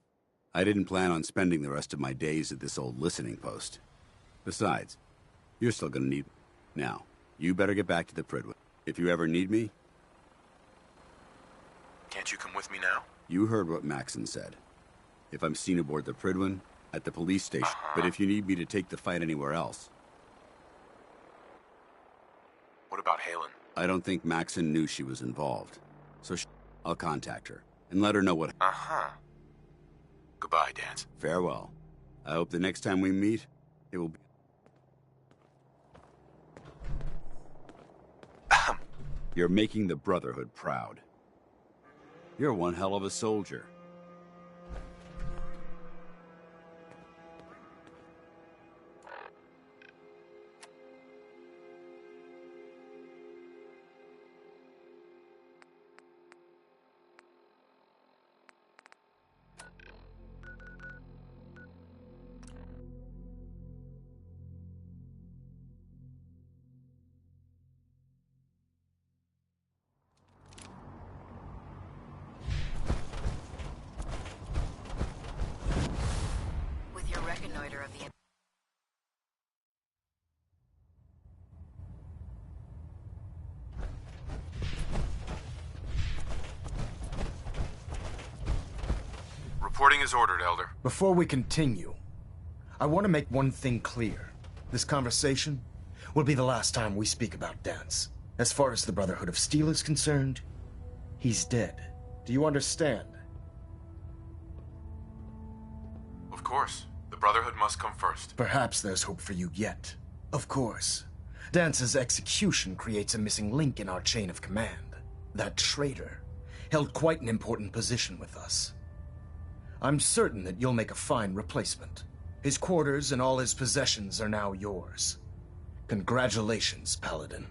I didn't plan on spending the rest of my days at this old listening post. Besides, you're still gonna need me. Now, you better get back to the Prydwen. If you ever need me... Can't you come with me now? You heard what Maxson said. If I'm seen aboard the Prydwen, at the police station. But if you need me to take the fight anywhere else... What about Halen? I don't think Maxson knew she was involved. So I'll contact her and let her know what... Goodbye, Dance. Farewell. I hope the next time we meet, it will be... You're making the Brotherhood proud. You're one hell of a soldier. With your reconnoiter of the... Reporting is ordered, Elder. Before we continue, I want to make one thing clear. This conversation will be the last time we speak about Danse. As far as the Brotherhood of Steel is concerned, he's dead. Do you understand? Of course. The Brotherhood must come first. Perhaps there's hope for you yet. Of course. Dance's execution creates a missing link in our chain of command. That traitor held quite an important position with us. I'm certain that you'll make a fine replacement. His quarters and all his possessions are now yours. Congratulations, Paladin.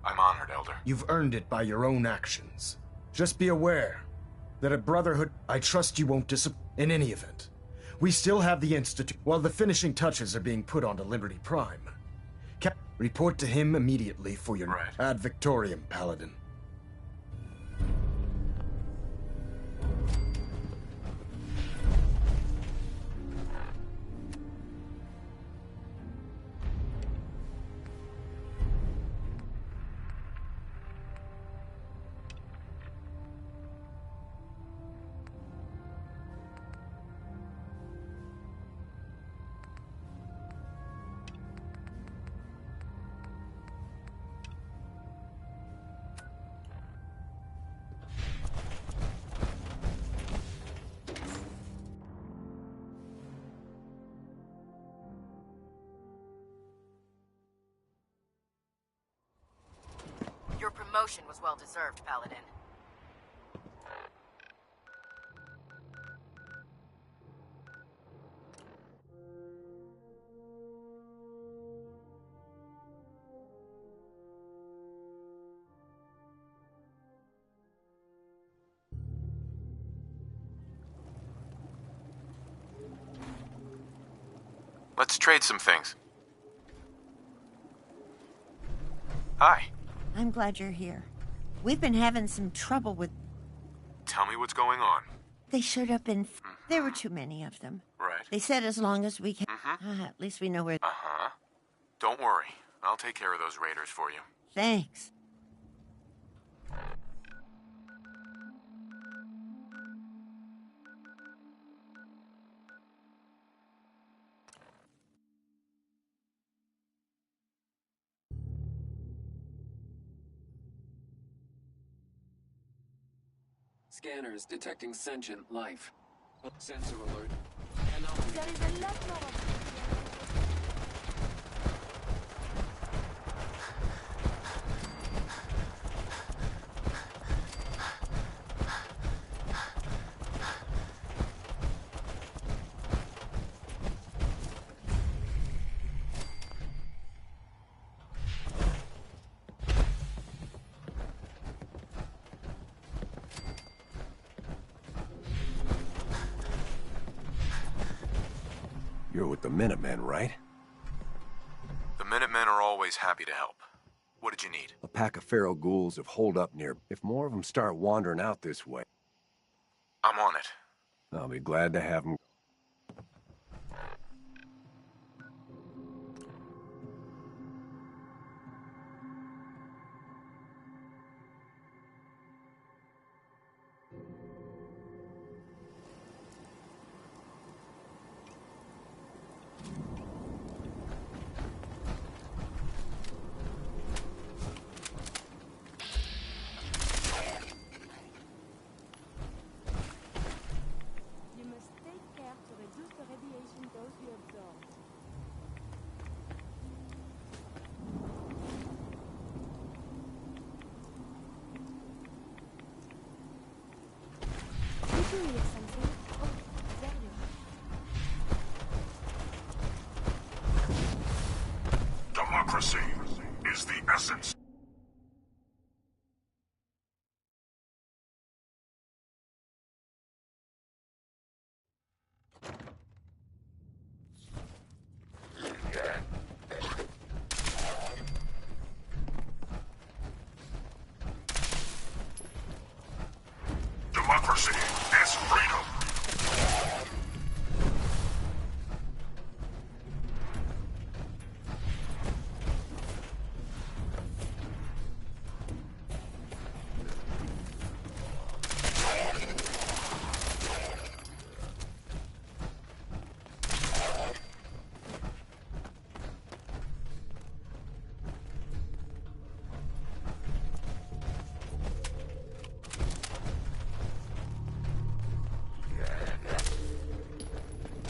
I'm honored, Elder. You've earned it by your own actions. Just be aware that at Brotherhood, I trust you won't disappoint. In any event, we still have the Institute while the finishing touches are being put onto Liberty Prime. Report to him immediately for your ad Victoriam, Paladin. Your promotion was well deserved, Paladin. Let's trade some things. Hi. I'm glad you're here. We've been having some trouble with... Tell me what's going on. They showed up in... There were too many of them. Right. They said as long as we can... at least we know where... Uh-huh. Don't worry. I'll take care of those raiders for you. Thanks. Scanners detecting sentient life. Sensor alert. There is a lot more of You're with the Minutemen, right? The Minutemen are always happy to help. What did you need? A pack of feral ghouls have holed up near. If more of them start wandering out this way, I'm on it. I'll be glad to have them. You must take care. calling me or something. Oh, there you are. Democracy is the essence. Democracy is freedom.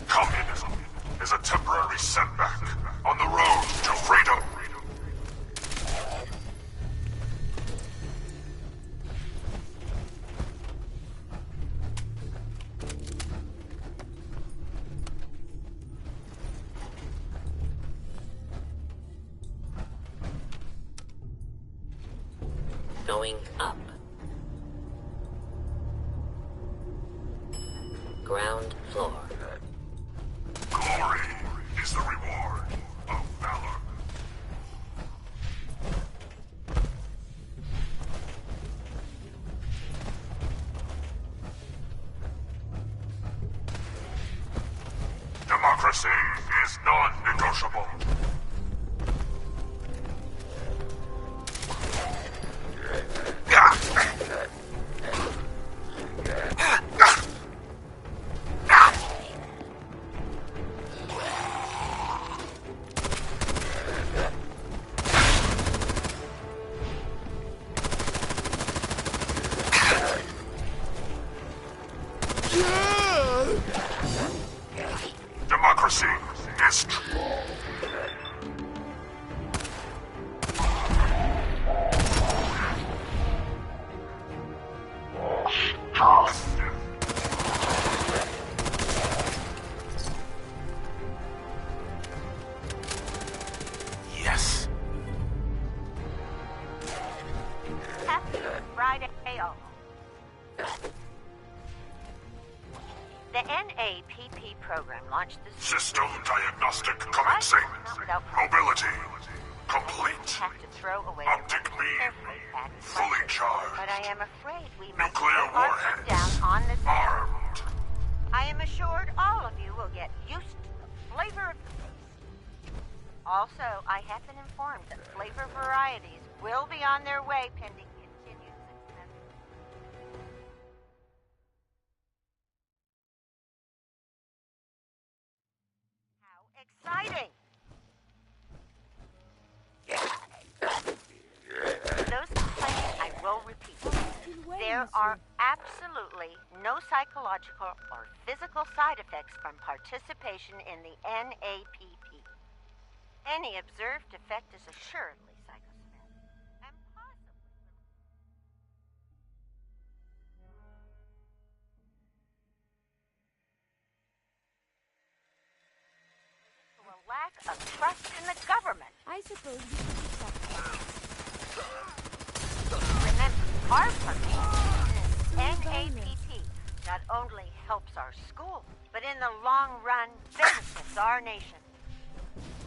Communism is a temporary setback on the road to freedom. Going up. Ground floor. Glory is the reward of valor. Democracy is non-negotiable. Democracy is true. Yes. Happy Friday. The NAPP program launched this System diagnostic commencing. Mobility complete. Optic beam fully charged. But I am afraid we must Nuclear put our foot down warheads on this. armed. I am assured all of you will get used to the flavor of the beast. Also, I have been informed that flavor varieties will be on their way pending continued success. How exciting! Those complaints I will repeat. There are absolutely no psychological or physical side effects from participation in the NAPP. Any observed effect is assuredly psychosomatic and possibly to a lack of trust in the government. I suppose we should do something. Remember, our participation in NAPP not only helps our school, but in the long run benefits our nation.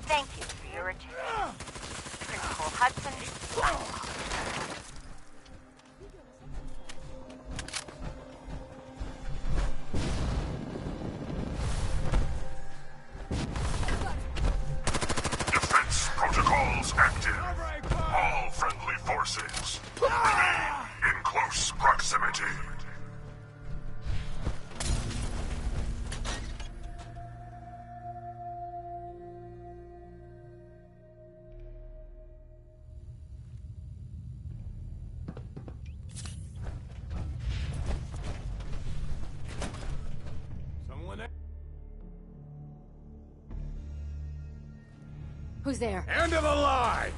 Thank you for your attention. Principal Hudson, signing off. Defense protocols active. All friendly forces remain in close proximity. Who's there? End of the line!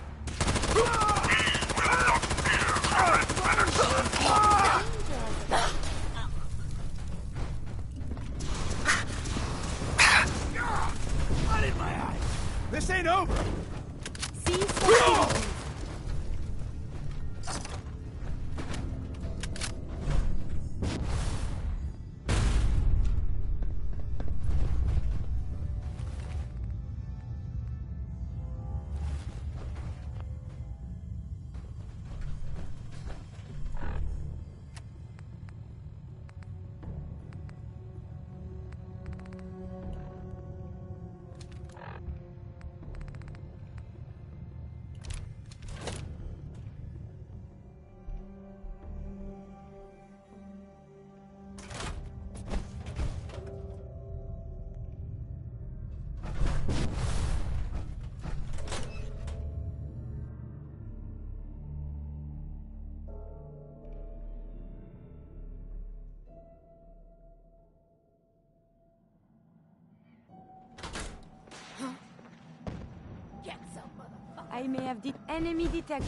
I may have enemy detected.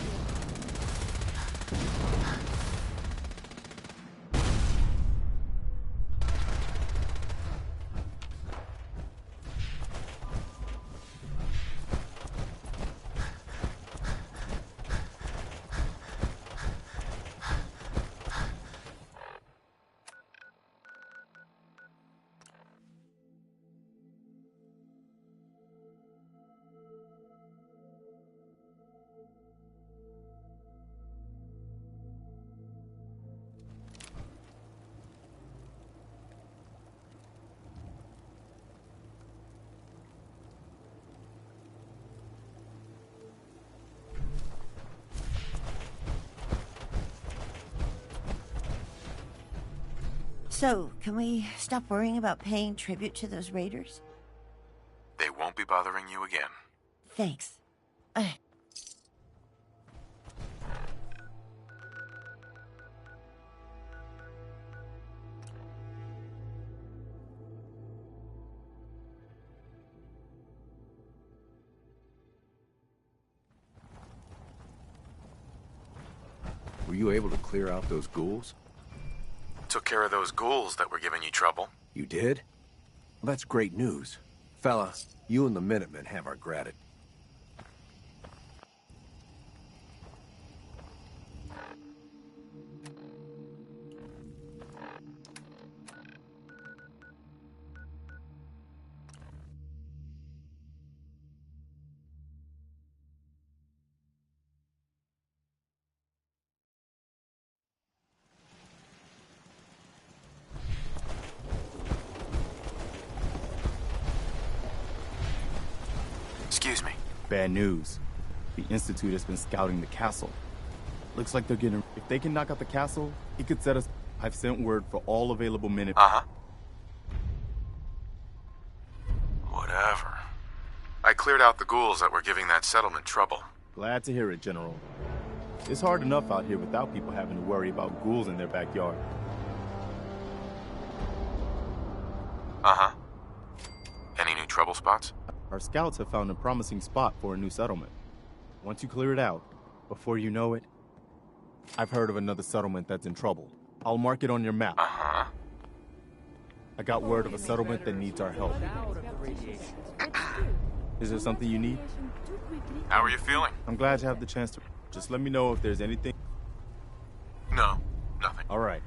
So, can we stop worrying about paying tribute to those raiders? They won't be bothering you again. Thanks. Were you able to clear out those ghouls? Took care of those ghouls that were giving you trouble. You did? Well, that's great news. Fella, you and the Minutemen have our gratitude. Excuse me. Bad news. The Institute has been scouting the castle. Looks like they're getting... If they can knock out the castle, it could set us... I've sent word for all available minutes. Uh-huh. Whatever. I cleared out the ghouls that were giving that settlement trouble. Glad to hear it, General. It's hard enough out here without people having to worry about ghouls in their backyard. Uh-huh. Any new trouble spots? Our scouts have found a promising spot for a new settlement. Once you clear it out, before you know it, I've heard of another settlement that's in trouble. I'll mark it on your map. Uh-huh. I got word of a settlement that needs our help. Is there something you need? How are you feeling? I'm glad to have the chance to... Just let me know if there's anything... No, nothing. All right.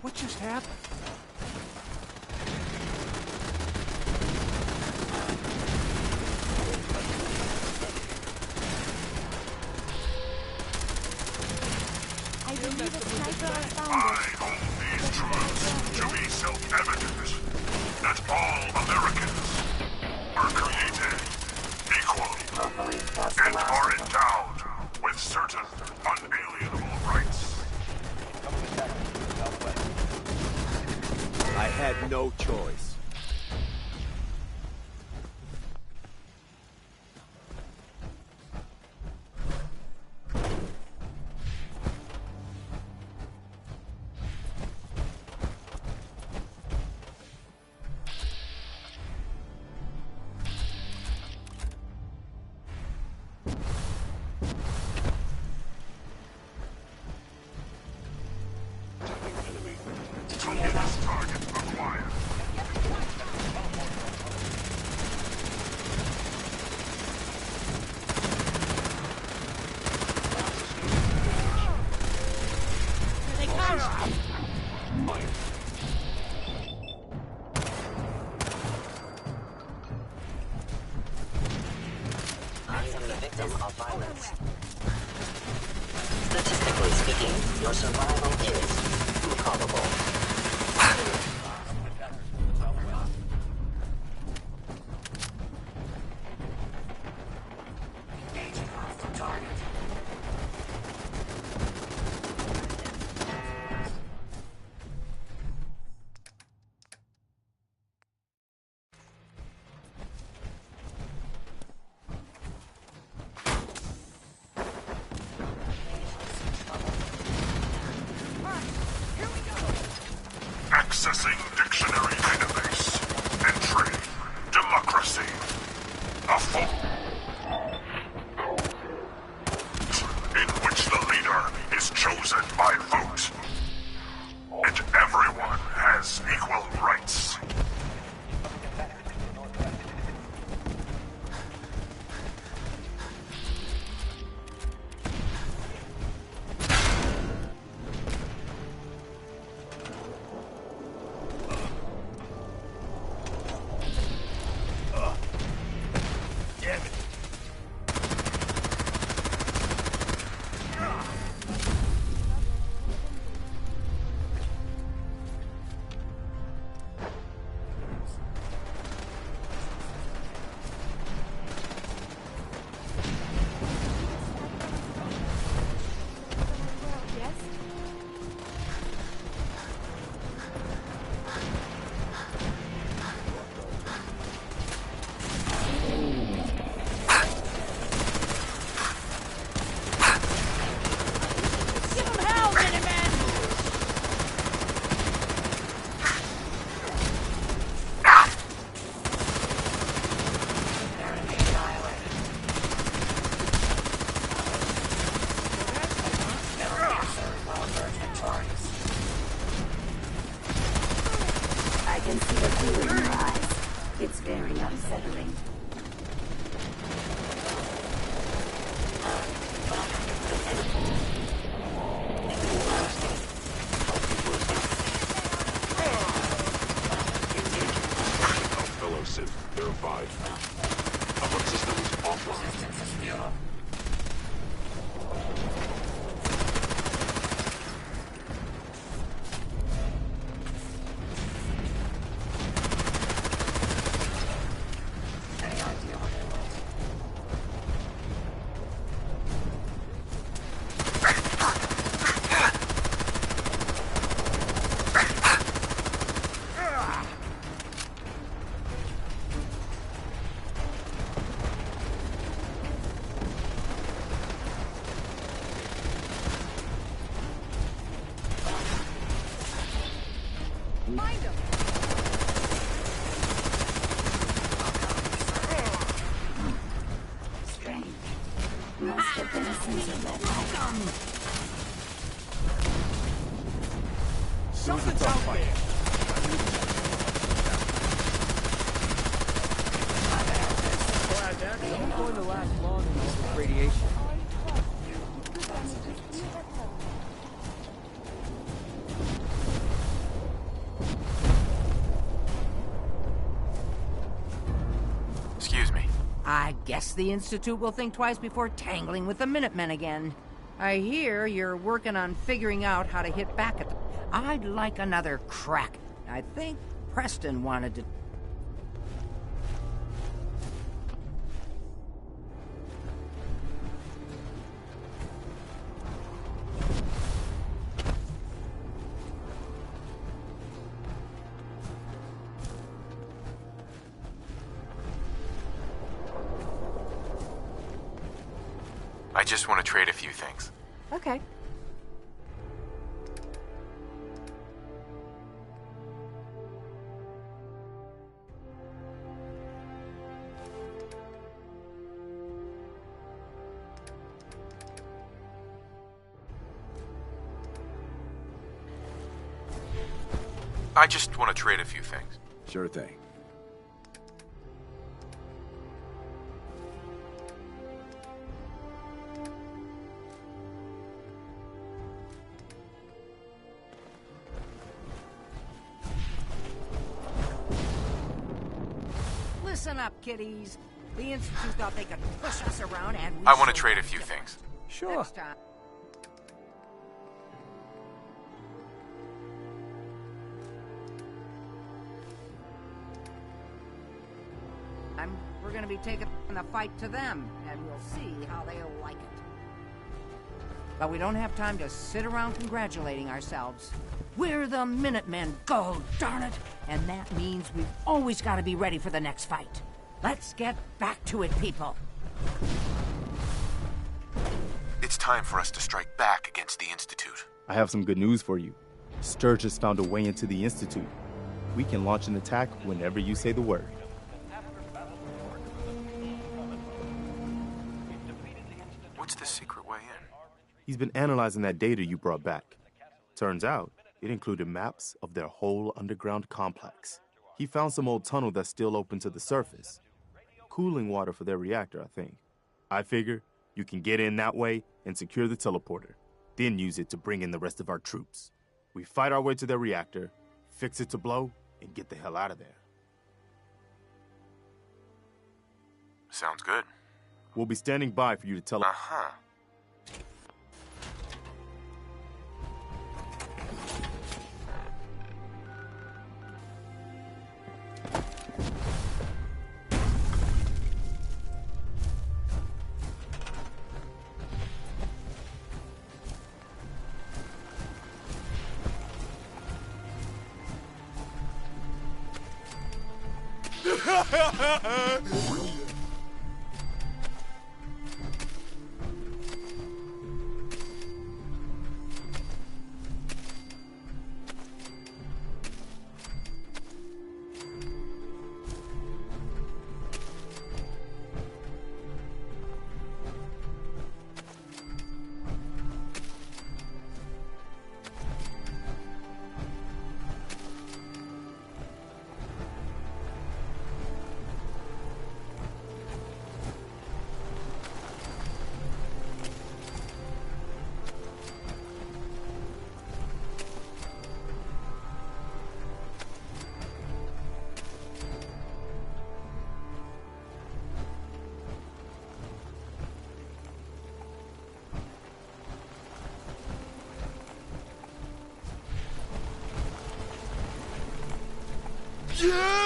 What just happened? I believe a sniper found us. I hold these truths to be self-evident that all Americans are created equal and are endowed with certain unalienable rights. I had no choice. Statistically speaking, your survival is improbable. Accessing dictionary database. Entry. Democracy. A full in which the leader is chosen by vote. And everyone has equal rights. Verified. Upper systems offline. Something's out there. It ain't going to last long in all this radiation. I guess the Institute will think twice before tangling with the Minutemen again. I hear you're working on figuring out how to hit back at them. I'd like another crack. I think Preston wanted to... I just want to trade a few things. Okay. I just want to trade a few things. Sure thing. Listen up, kiddies. The Institute thought they could push us around and we I want to trade a few things. Sure. Next time. We're going to be taking the fight to them, and we'll see how they'll like it. But we don't have time to sit around congratulating ourselves. We're the Minutemen, go darn it! And that means we've always got to be ready for the next fight. Let's get back to it, people. It's time for us to strike back against the Institute. I have some good news for you. Sturge has found a way into the Institute. We can launch an attack whenever you say the word. What's the secret way in? He's been analyzing that data you brought back. Turns out, it included maps of their whole underground complex. He found some old tunnel that's still open to the surface. Cooling water for their reactor, I think. I figure you can get in that way and secure the teleporter, then use it to bring in the rest of our troops. We fight our way to their reactor, fix it to blow, and get the hell out of there. Sounds good. We'll be standing by for you to tell us. Uh-huh. Yeah!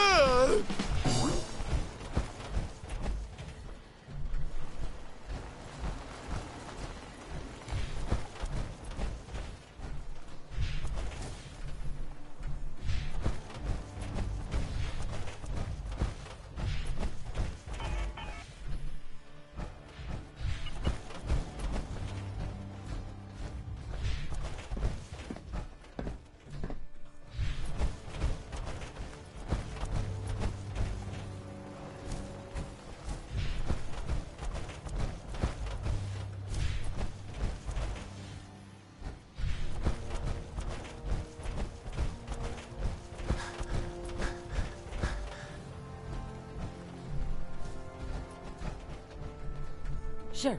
Sure.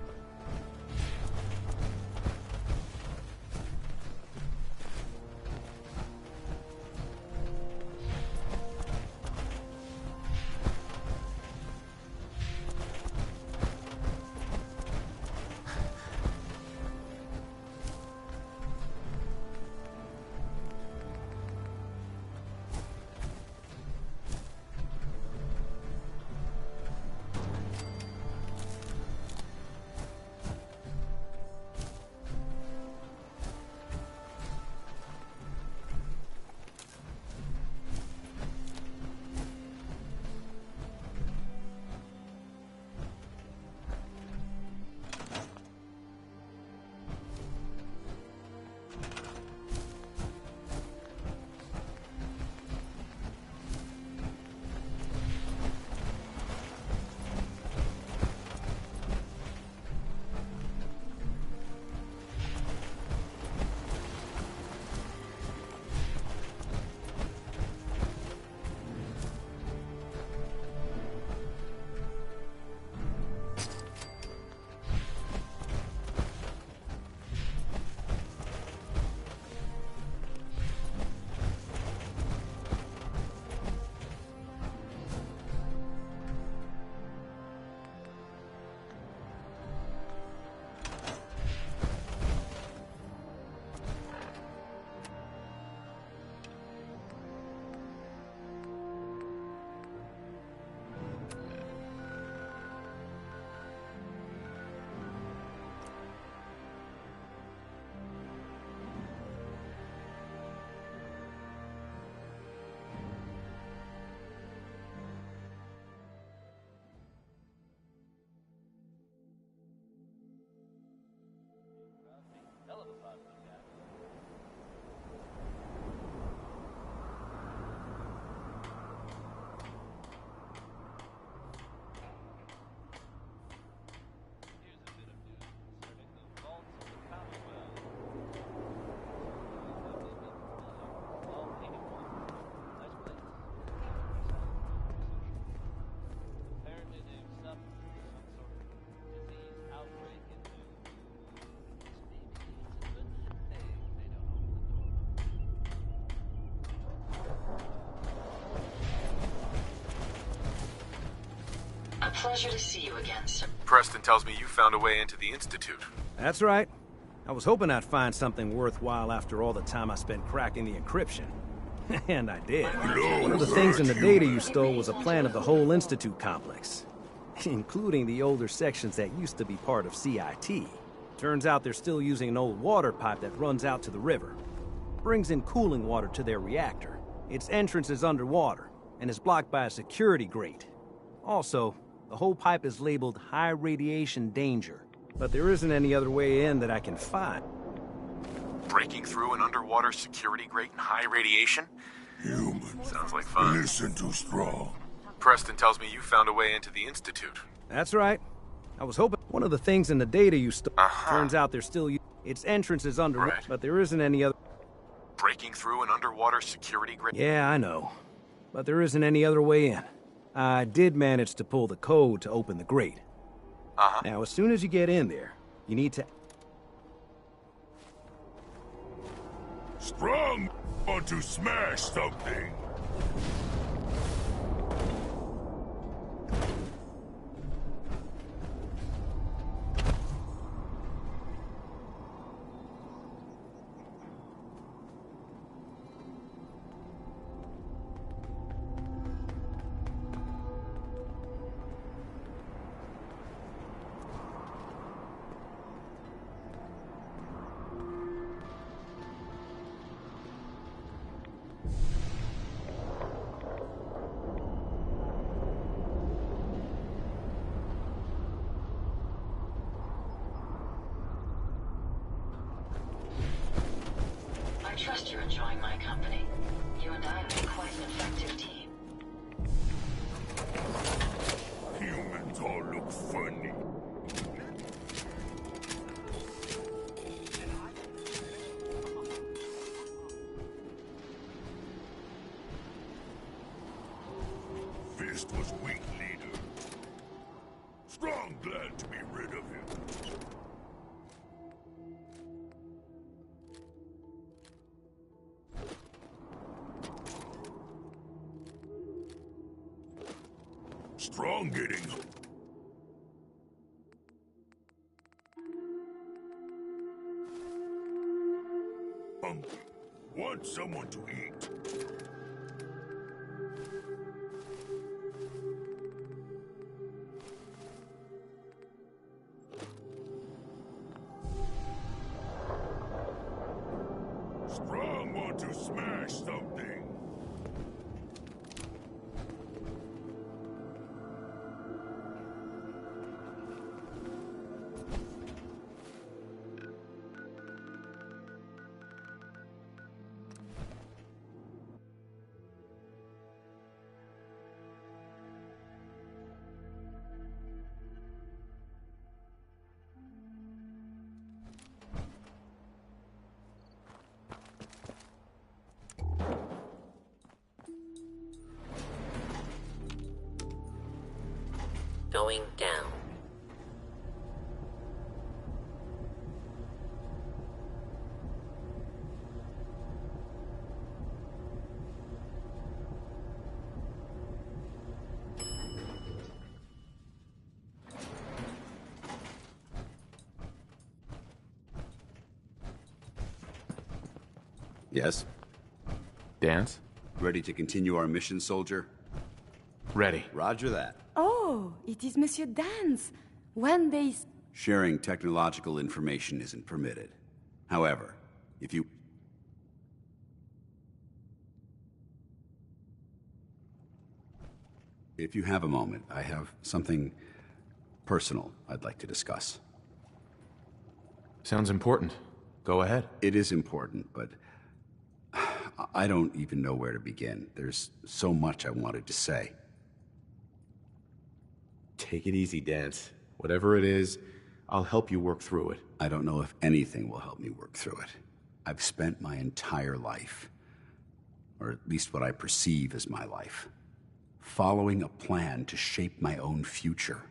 pleasure to see you again, sir. Preston tells me you found a way into the Institute. That's right. I was hoping I'd find something worthwhile after all the time I spent cracking the encryption. And I did. One of the things in the data you stole was a plan of the whole Institute complex, including the older sections that used to be part of CIT. Turns out they're still using an old water pipe that runs out to the river. Brings in cooling water to their reactor. Its entrance is underwater, and is blocked by a security grate. Also, the whole pipe is labeled high radiation danger, but there isn't any other way in that I can find. Breaking through an underwater security grate in high radiation? Human. Sounds like fun. Listen to Strong. Preston tells me you found a way into the Institute. That's right. I was hoping one of the things in the data you stole. Turns out they're still its entrance is underwater, but there isn't any other. Breaking through an underwater security grate? Yeah, I know. But there isn't any other way in. I did manage to pull the code to open the grate. Now, as soon as you get in there, you need to... Strong want to smash something. I trust you're enjoying my company. You and I make quite an effective team. Humans all look funny. Fist was weak leader. Strong glad to be rid of him. Strong getting... hungry. Want someone to eat. Strong want to smash something. Going down. Yes? Dance? Ready to continue our mission, soldier? Ready. Roger that. Oh, it is Monsieur Dance. When they... Sharing technological information isn't permitted. However, if you have a moment, I have something personal I'd like to discuss. Sounds important. Go ahead. It is important, but I don't even know where to begin. There's so much I wanted to say. Take it easy, Dance. Whatever it is, I'll help you work through it. I don't know if anything will help me work through it. I've spent my entire life, or at least what I perceive as my life, following a plan to shape my own future.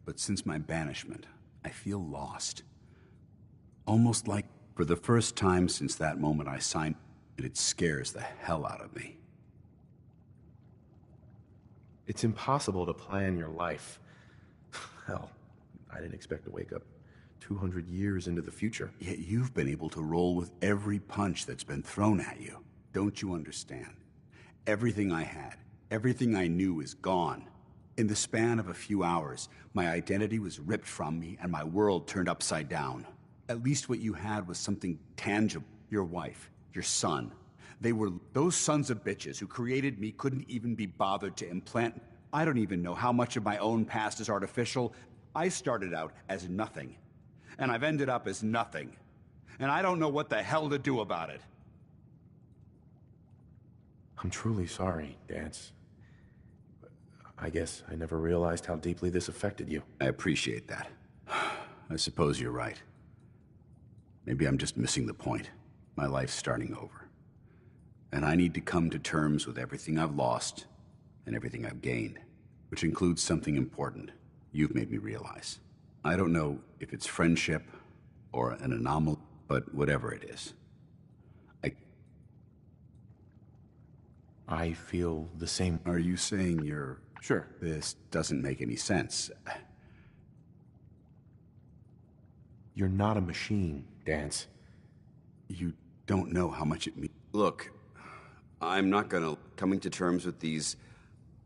But since my banishment, I feel lost. Almost like, for the first time since that moment I signed, it scares the hell out of me. It's impossible to plan your life. Hell, I didn't expect to wake up 200 years into the future. Yet you've been able to roll with every punch that's been thrown at you. Don't you understand? Everything I had, everything I knew is gone. In the span of a few hours, my identity was ripped from me and my world turned upside down. At least what you had was something tangible. Your wife, your son. Those sons of bitches who created me couldn't even be bothered to implant. I don't even know how much of my own past is artificial. I started out as nothing. And I've ended up as nothing. And I don't know what the hell to do about it. I'm truly sorry, Danse. I guess I never realized how deeply this affected you. I appreciate that. I suppose you're right. Maybe I'm just missing the point. My life's starting over. And I need to come to terms with everything I've lost and everything I've gained, which includes something important you've made me realize. I don't know if it's friendship or an anomaly, but whatever it is. I feel the same. Are you saying you're... Sure. This doesn't make any sense. You're not a machine, Danse. You don't know how much it means. Look, I'm not coming to terms with these,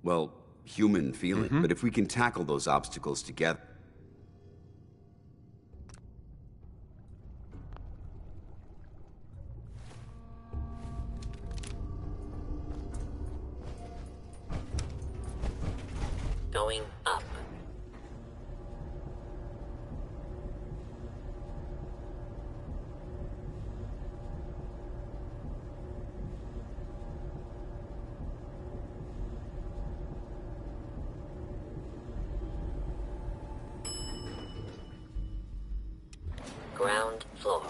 well, human feelings. But if we can tackle those obstacles together... Going up. Ground floor.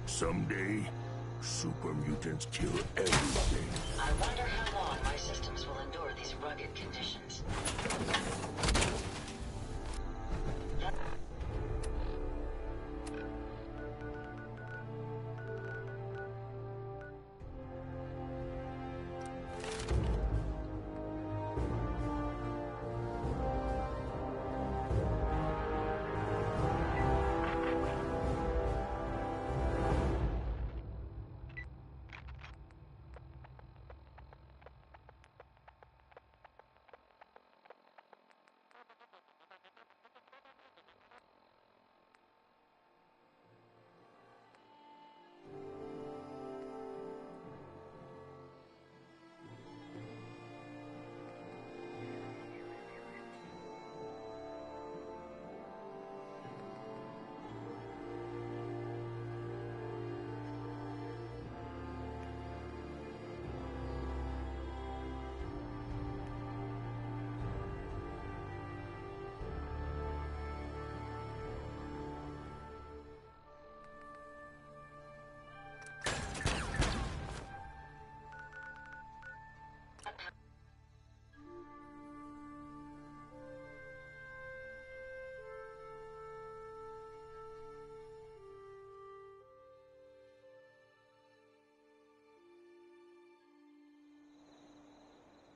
Someday, super mutants kill everything. I wonder how long my systems will endure these rugged conditions.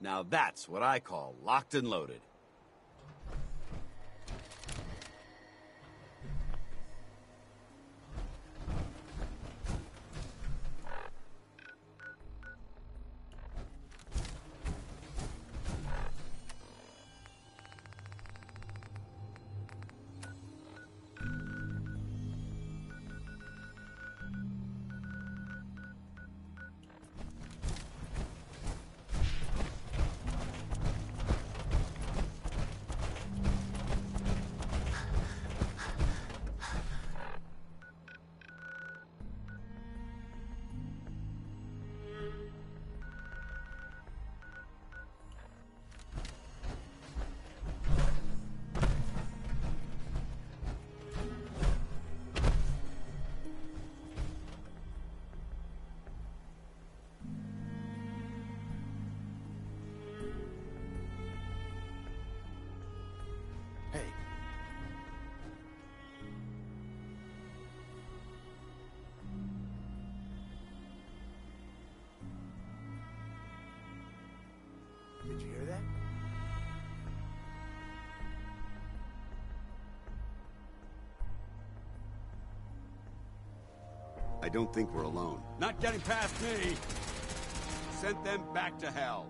Now that's what I call locked and loaded. I don't think we're alone. Not getting past me. Sent them back to hell.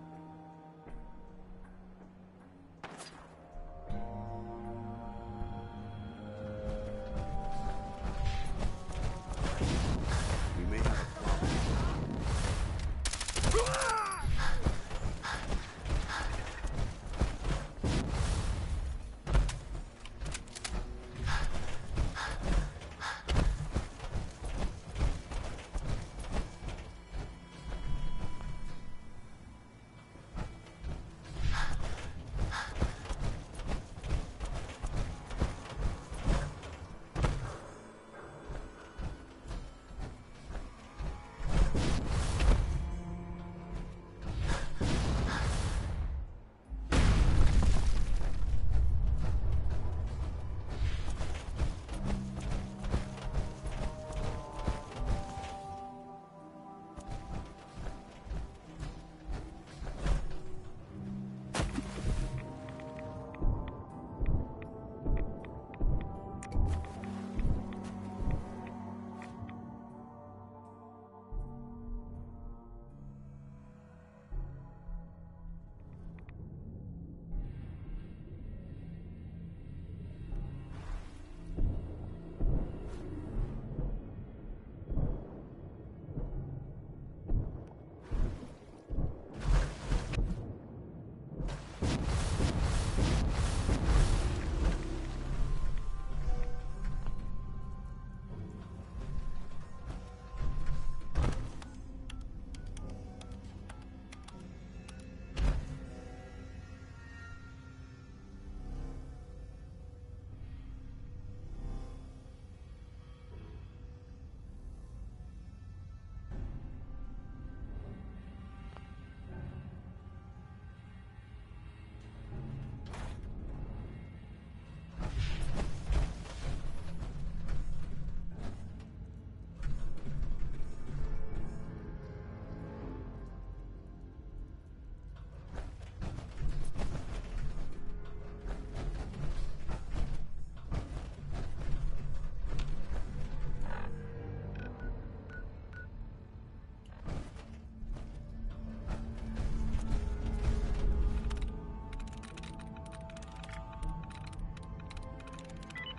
We may have a problem.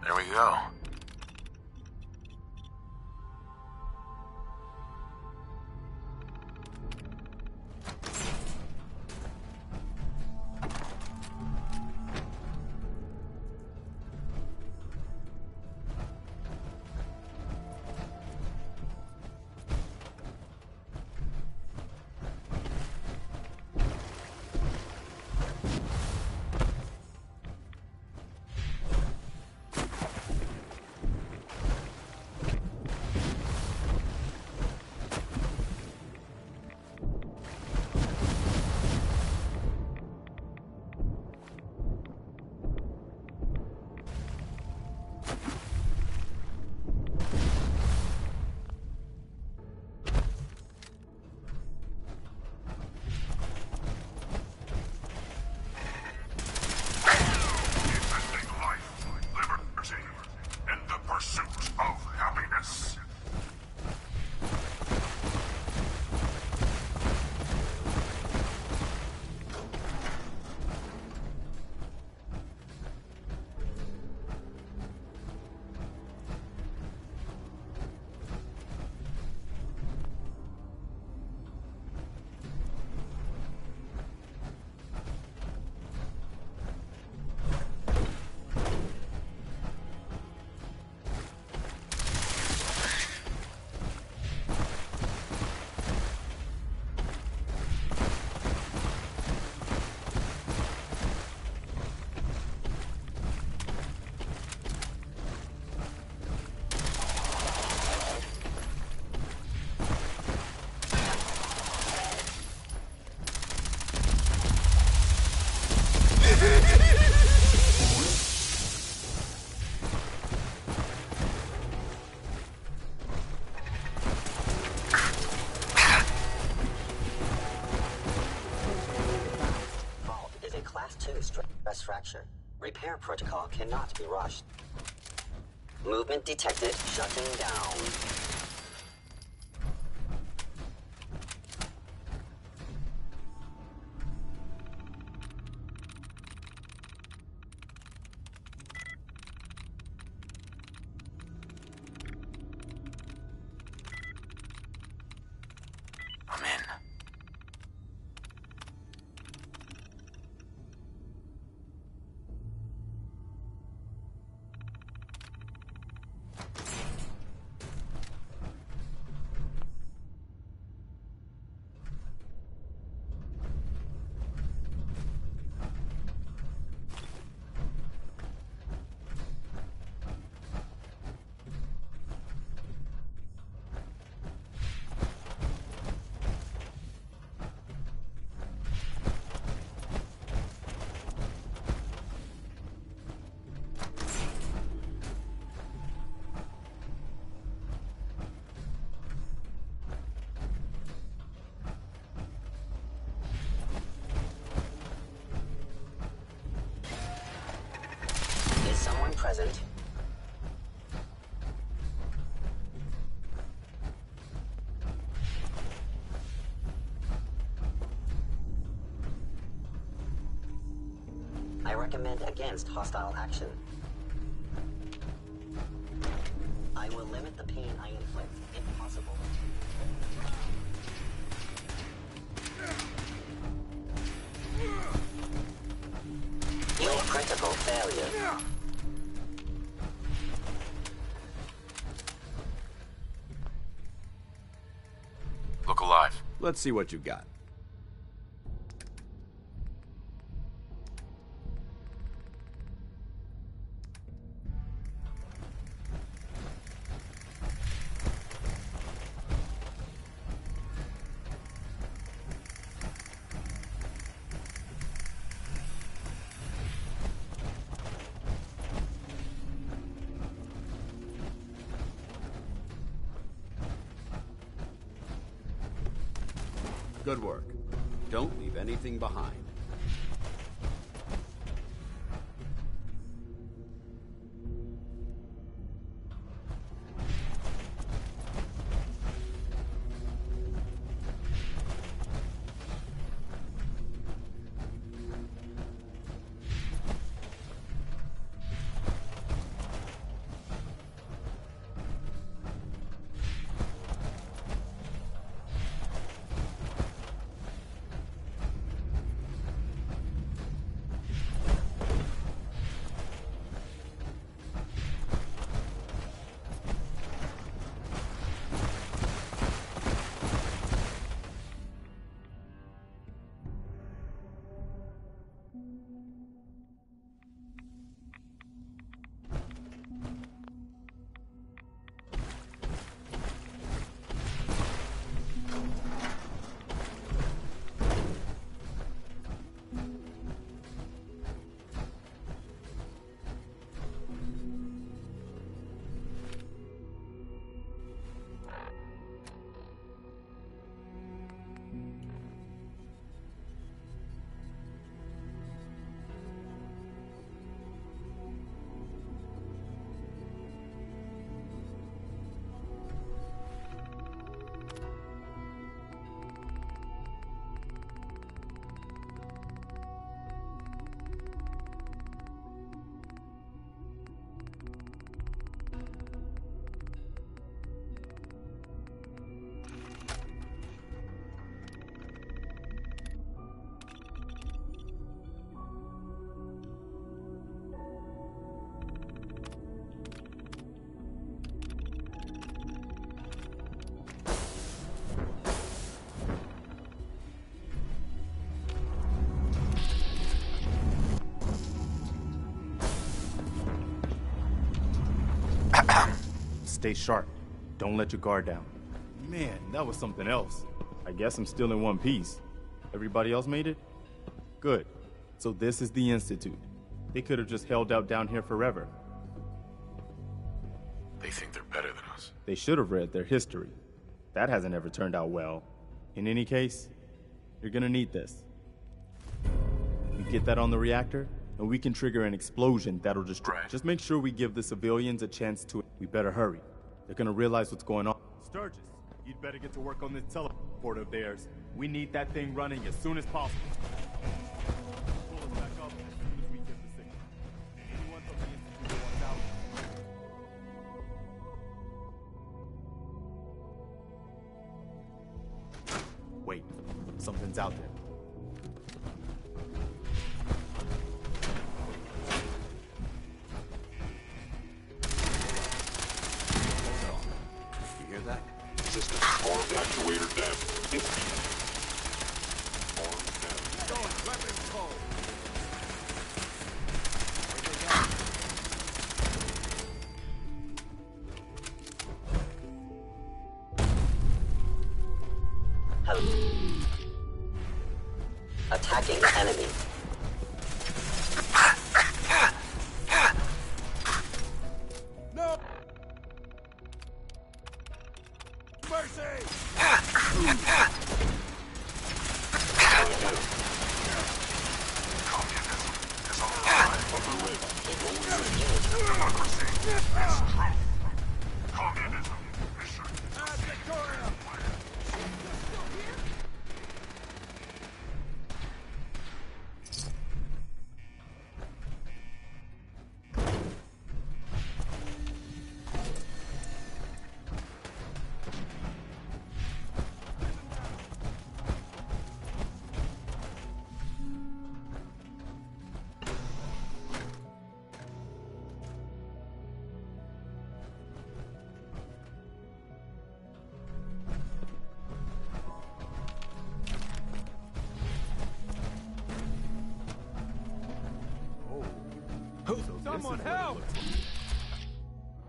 There we go. Stress fracture. Repair protocol cannot be rushed. Movement detected. Shutting down. someone present? I recommend against hostile action. I will limit the pain I inflict, if possible. Your critical failure. Look alive. Let's see what you got. Good work. Don't leave anything behind. Stay sharp. Don't let your guard down. Man, that was something else. I guess I'm still in one piece. Everybody else made it? Good. So this is the Institute. They could have just held out down here forever. They think they're better than us. They should have read their history. That hasn't ever turned out well. In any case, you're gonna need this. You get that on the reactor, and we can trigger an explosion that'll destroy. Right. Just make sure we give the civilians a chance to. We better hurry. They're gonna realize what's going on. Sturgis, you'd better get to work on this teleport of theirs. We need that thing running as soon as possible. Pull us back up as soon as we get the signal. Anyone from the Institute wants out. Wait, something's out there. System armed actuator down. Weapons cold. Attacking the enemy. No! Mercy! It will Democracy is truth. Communism is Someone help!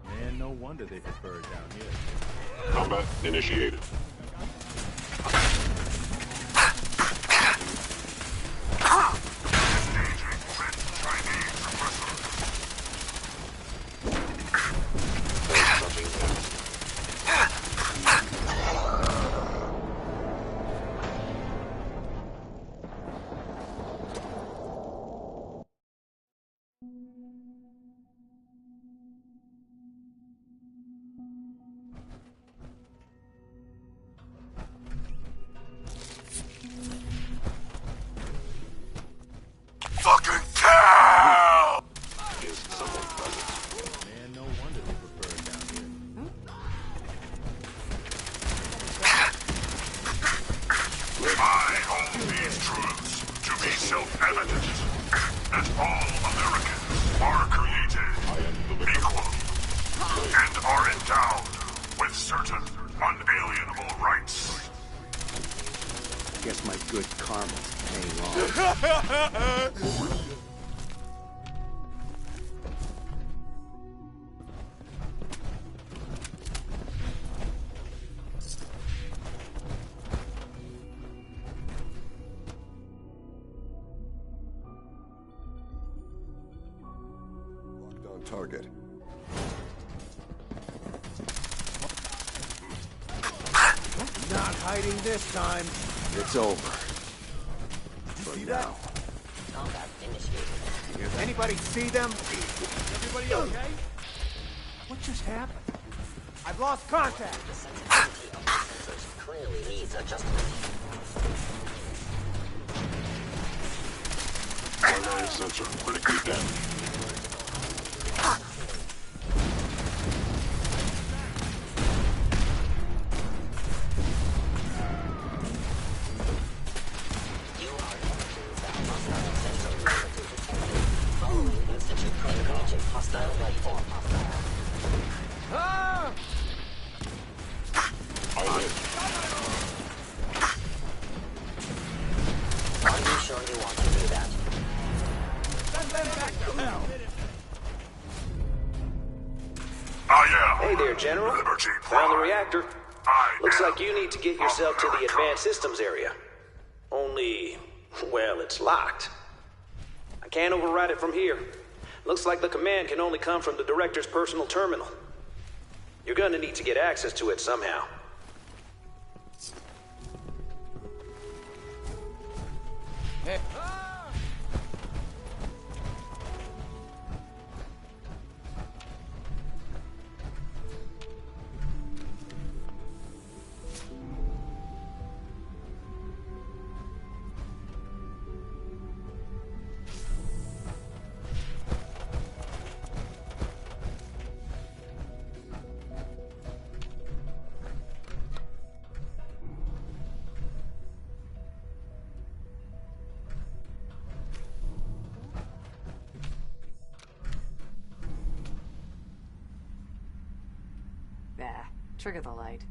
Man, no wonder they prefer it down here. Combat initiated. Fucking kill! Is someone present? Man, no wonder they prefer it down here. I hold these truths to be self-evident that all Americans are created equal and are endowed with certain unalienable rights. Guess my good karma's paying off. Locked on target. Not hiding this time. It's over. You see that? Combat initiated. Anybody see them? Everybody okay? What just happened? I've lost contact. The sensitivity of the sensors clearly needs adjustment. Primary sensor critically damaged. Hey there, General. Found the reactor. Looks like you need to get yourself to the advanced systems area. Only, well, it's locked. I can't override it from here. Looks like the command can only come from the director's personal terminal. You're gonna need to get access to it somehow. Hey. There. Trigger the light.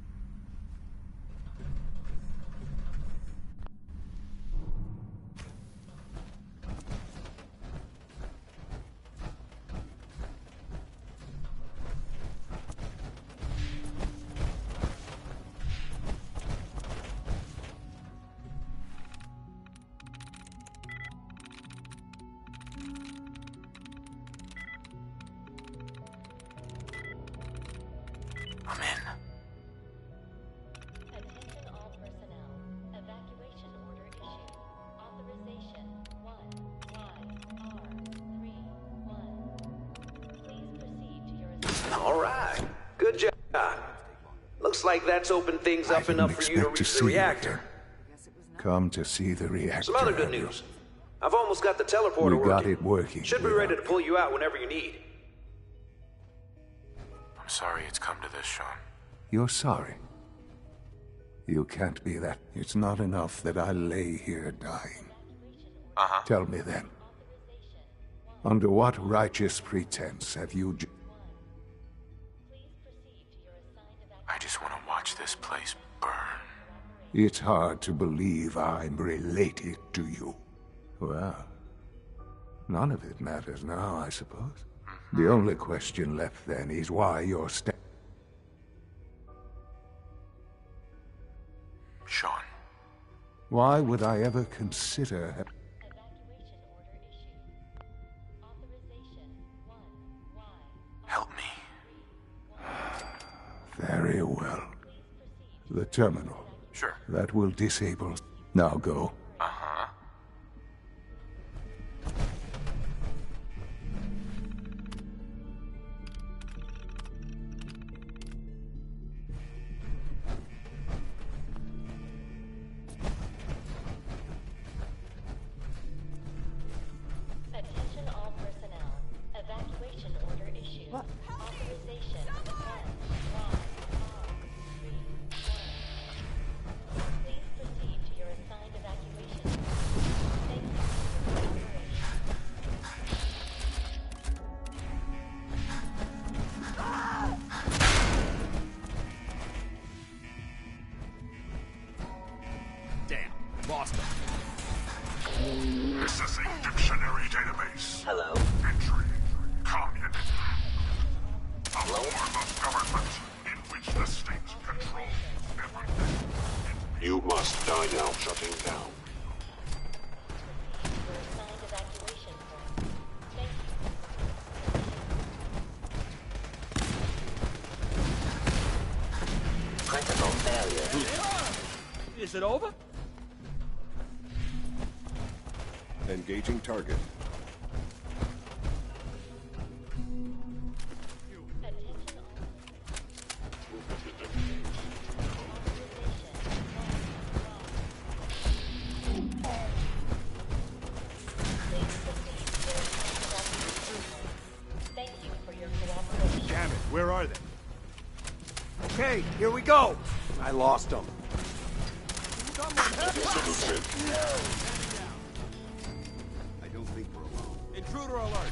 I'm in. Ah, looks like that's opened things up enough for you to reach the reactor. Come to see the reactor. Some other good news. I've almost got the teleporter We got working. it working. Should be ready to pull you out whenever you need. I'm sorry it's come to this, Sean. You're sorry. You can't be that. It's not enough that I lay here dying. Uh-huh. Tell me then. Under what righteous pretense have you... I just want to watch this place burn. It's hard to believe I'm related to you. Well, none of it matters now, I suppose. The only question left then is why you're Sean. Why would I ever consider... Help me. Very well. The terminal. Sure. That will disable... Now go. Uh-huh. Attention all personnel. Evacuation order issued. Authorization Please proceed to your assigned evacuation. Thank you for your cooperation. Damn, lost him. Accessing dictionary database. Hello? Entry. Communism. A form of government in which the state controls everything. You must die now. Shutting down. Your assigned evacuation point. Thank you. Critical failure. Is it over? Engaging target. Thank you for your cooperation. Damn it, where are they? Okay, here we go. I lost them. I don't think we're alone. Intruder alert.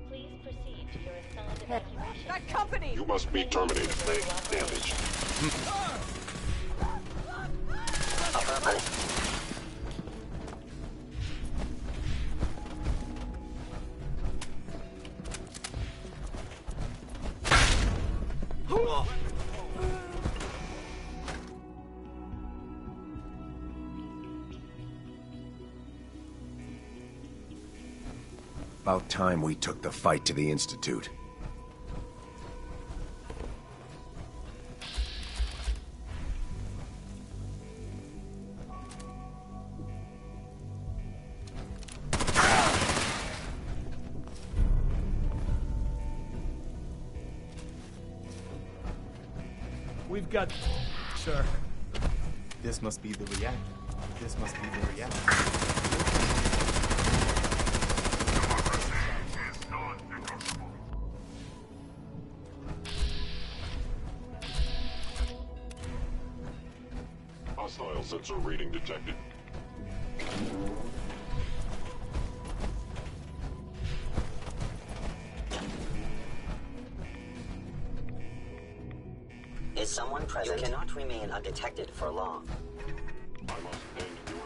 Please proceed to your assigned evacuation. That company! You must be terminated. Damaged. About time we took the fight to the Institute. We've got... Sir. This must be the reactor. This must be the reactor. Hostile sensor reading detected. Is someone present? You cannot remain undetected for long. I must end your...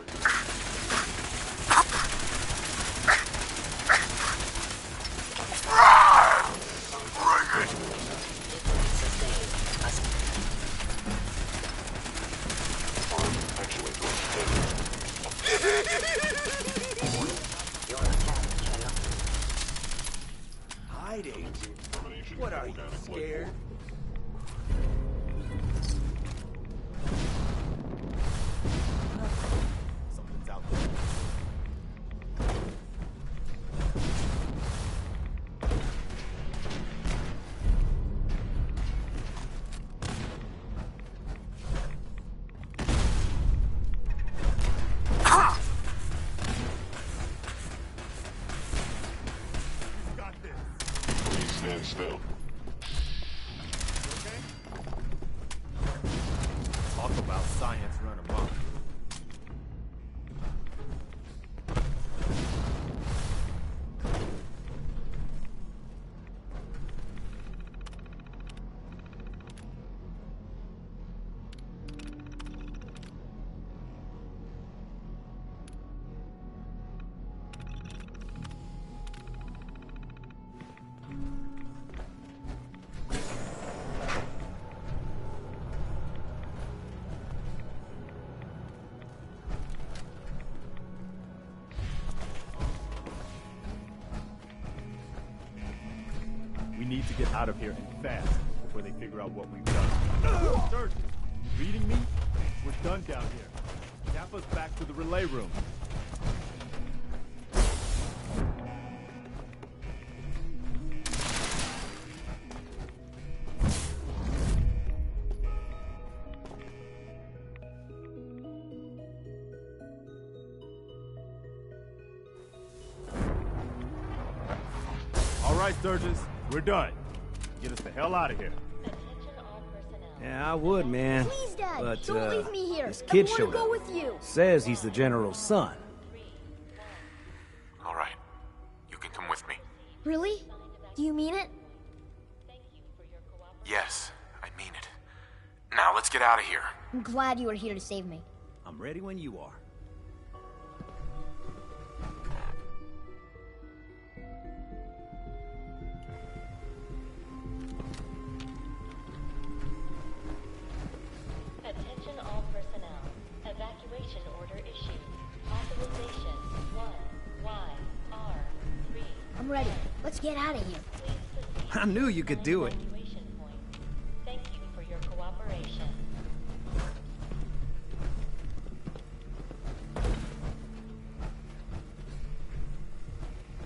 Hiding? What are you, scared? Something's out there. Still. Talk about science run amok. We need to get out of here and fast before they figure out what we've done. Sturgis, you reading me? We're done down here. Tap us back to the relay room. All right, Sturgis. We're done. Get us the hell out of here. Yeah, I would, man. Please, Dad, But, don't leave me here. this kid I want showed to go up. with you. Says he's the general's son. All right. You can come with me. Really? Do you mean it? Yes, I mean it. Now let's get out of here. I'm glad you were here to save me. I'm ready when you are. Attention all personnel. Evacuation order issued. Authorization 1YR3. I'm ready. Let's get out of here. I knew you could do it. Thank you for your cooperation.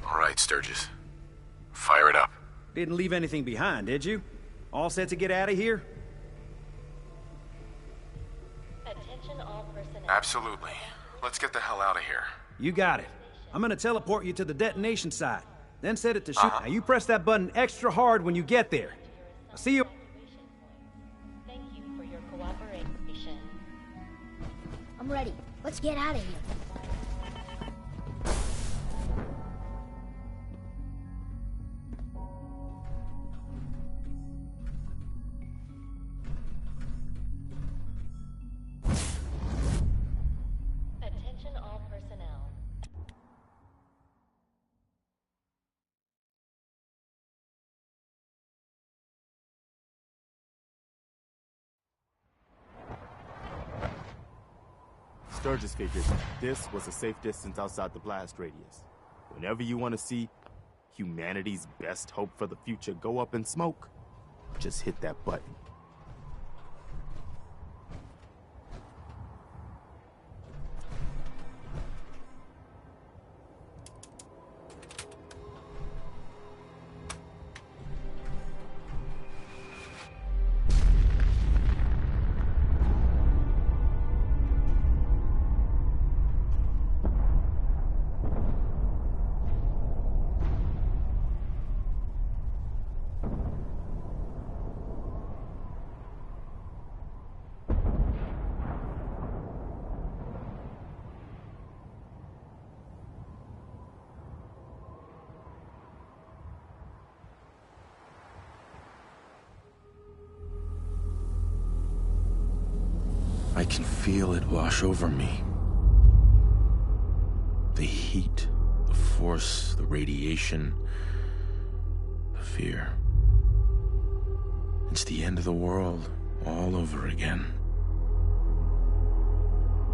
All right, Sturgis. Fire it up. Didn't leave anything behind, did you? All set to get out of here? Attention all personnel. Absolutely. Let's get the hell out of here. You got it. I'm gonna teleport you to the detonation site, then set it to shoot. Now you press that button extra hard when you get there. I'll see you. Thank you for your cooperation. I'm ready. Let's get out of here. Attention all personnel. Sturgis figured this was a safe distance outside the blast radius. Whenever you want to see humanity's best hope for the future go up in smoke, just hit that button. I can feel it wash over me. The heat, the force, the radiation, the fear. It's the end of the world all over again.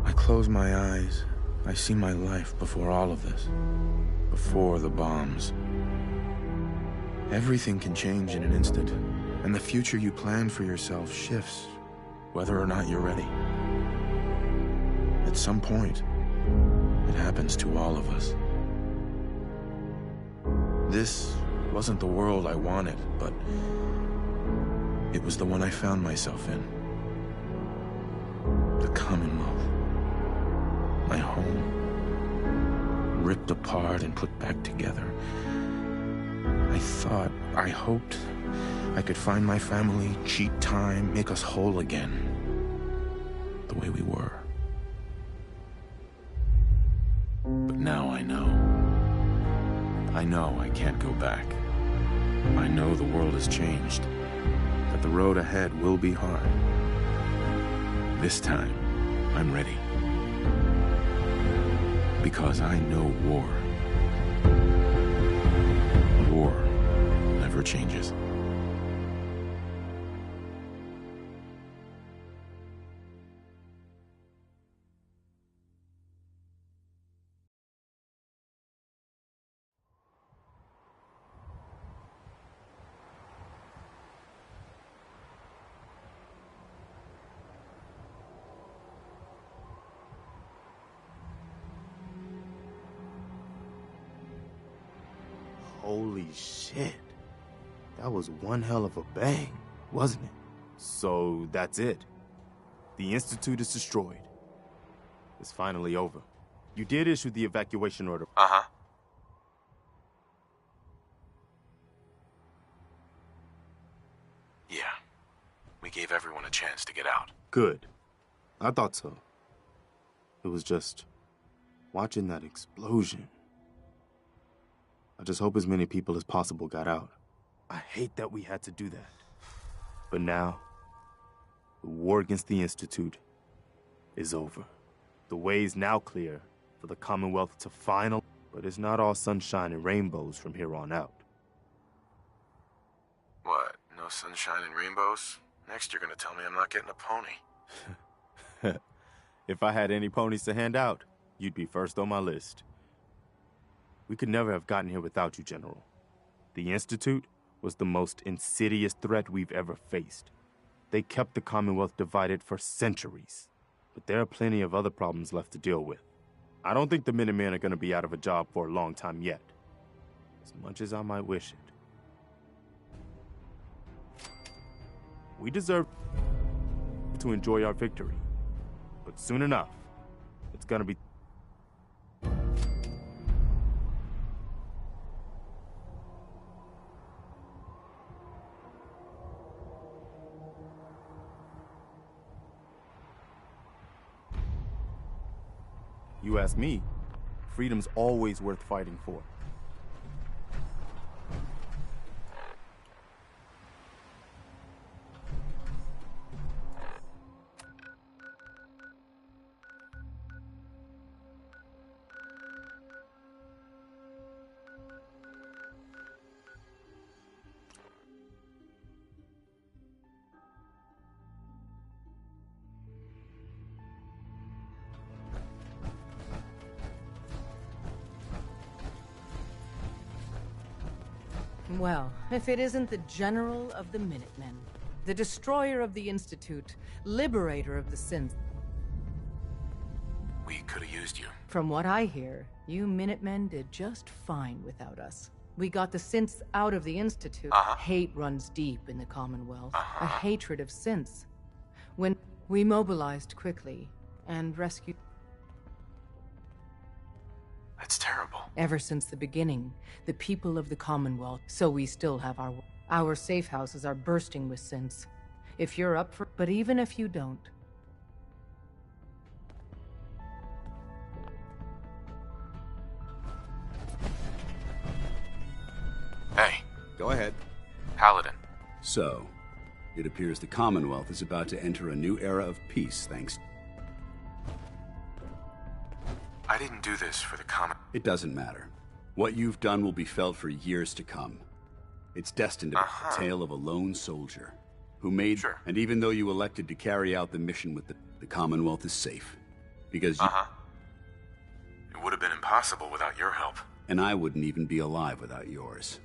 I close my eyes. I see my life before all of this. Before the bombs. Everything can change in an instant, and the future you plan for yourself shifts whether or not you're ready. At some point, it happens to all of us. This wasn't the world I wanted, but it was the one I found myself in. The Commonwealth. My home. Ripped apart and put back together. I hoped I could find my family, cheat time, make us whole again. The way we were. But now I know. I know I can't go back. I know the world has changed. That the road ahead will be hard. This time, I'm ready. Because I know war. War never changes. Holy shit. That was one hell of a bang, wasn't it? So that's it. The Institute is destroyed. It's finally over. You did issue the evacuation order. Uh-huh. Yeah. We gave everyone a chance to get out. Good. I thought so. It was just watching that explosion. I just hope as many people as possible got out. I hate that we had to do that. But now, the war against the Institute is over. The way is now clear for the Commonwealth to final, but it's not all sunshine and rainbows from here on out. What, no sunshine and rainbows? Next you're gonna tell me I'm not getting a pony. If I had any ponies to hand out, you'd be first on my list. We could never have gotten here without you, General. The Institute was the most insidious threat we've ever faced. They kept the Commonwealth divided for centuries. But there are plenty of other problems left to deal with. I don't think the Minutemen are going to be out of a job for a long time yet. As much as I might wish it. We deserve to enjoy our victory. But soon enough, it's going to be... You ask me, freedom's always worth fighting for. Well, if it isn't the General of the Minutemen, the destroyer of the Institute, liberator of the synths. We could have used you. From what I hear, you Minutemen did just fine without us. We got the synths out of the Institute. Hate runs deep in the Commonwealth. A hatred of synths. When we mobilized quickly and rescued... That's terrible. Ever since the beginning, the people of the Commonwealth, so we still have our safe houses are bursting with synths. If you're up for... But even if you don't... Hey. Go ahead. Paladin. So, it appears the Commonwealth is about to enter a new era of peace, thanks... I didn't do this for the common... It doesn't matter. What you've done will be felt for years to come. It's destined to be the tale of a lone soldier who made... Sure. And even though you elected to carry out the mission with the Commonwealth is safe. Because you... It would have been impossible without your help. And I wouldn't even be alive without yours.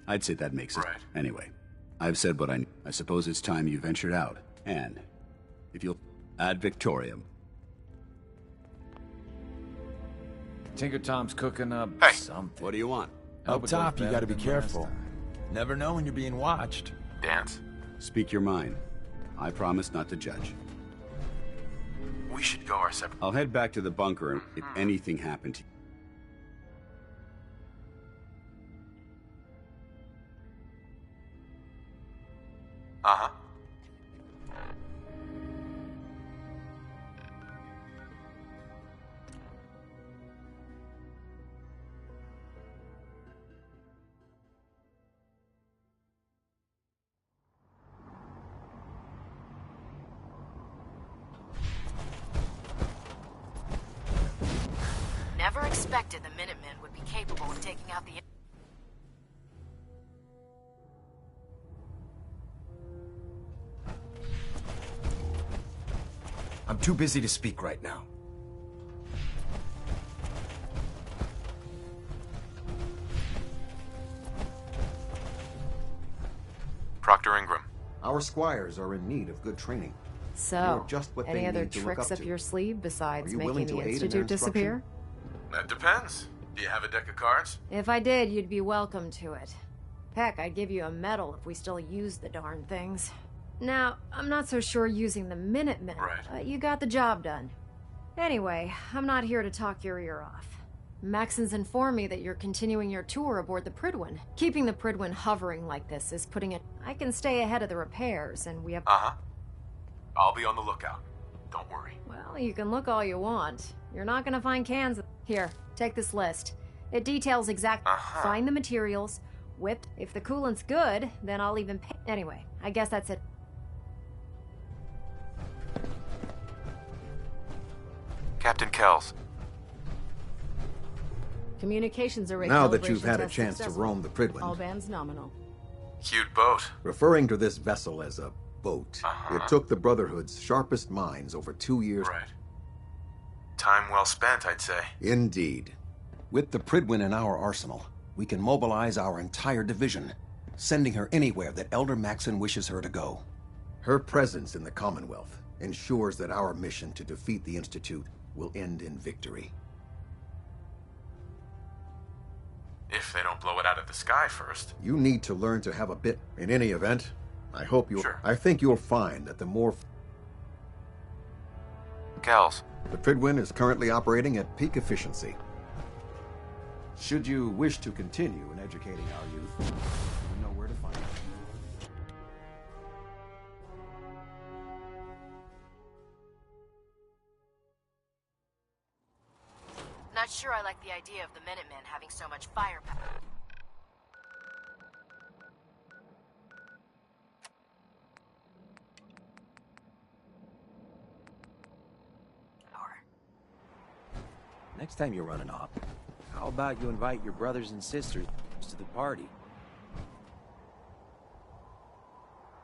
I'd say that makes it... Right. Anyway, I've said what I suppose it's time you ventured out. And If you'll... Ad Victoriam. Tinker Tom's cooking up something. What do you want? Hope Up it top, goes you better gotta be than careful. last time. Never know when you're being watched. Dance. Speak your mind. I promise not to judge. We should go our separate... I'll head back to the bunker if anything happened to you. Uh-huh. Never expected the Minutemen would be capable of taking out the... I'm too busy to speak right now. Proctor Ingram. Our squires are in need of good training. So, You're just what any they other need to look tricks up up to. your sleeve besides Are you making willing the to aid in Institute their disappear? That depends. Do you have a deck of cards? If I did, you'd be welcome to it. Heck, I'd give you a medal if we still used the darn things. Now, I'm not so sure using the Minutemen, but you got the job done. Anyway, I'm not here to talk your ear off. Maxon's informed me that you're continuing your tour aboard the Prydwen. Keeping the Prydwen hovering like this is putting it... I can stay ahead of the repairs, and we have... Uh-huh. I'll be on the lookout. Don't worry. Well, you can look all you want. You're not gonna find cans... Here, take this list. It details Find the materials, whip... If the coolant's good, then I'll even pay... Anyway, I guess that's it. Captain Kells. Communications array. Now that you've calibration had a test chance to successful. roam the Prydwen, All bands nominal. Cute boat. referring to this vessel as a boat, it took the Brotherhood's sharpest minds over 2 years. Right. Time well spent, I'd say. Indeed. With the Prydwen in our arsenal, we can mobilize our entire division, sending her anywhere that Elder Maxon wishes her to go. Her presence in the Commonwealth ensures that our mission to defeat the Institute will end in victory. If they don't blow it out of the sky first. You need to learn to have a bit. In any event, I hope you'll... Sure. I think you'll find that the more... Kells. The Prydwen is currently operating at peak efficiency. Should you wish to continue in educating our youth, you know where to find us. Not sure I like the idea of the Minutemen having so much firepower. Next time you're running off, how about you invite your brothers and sisters to the party?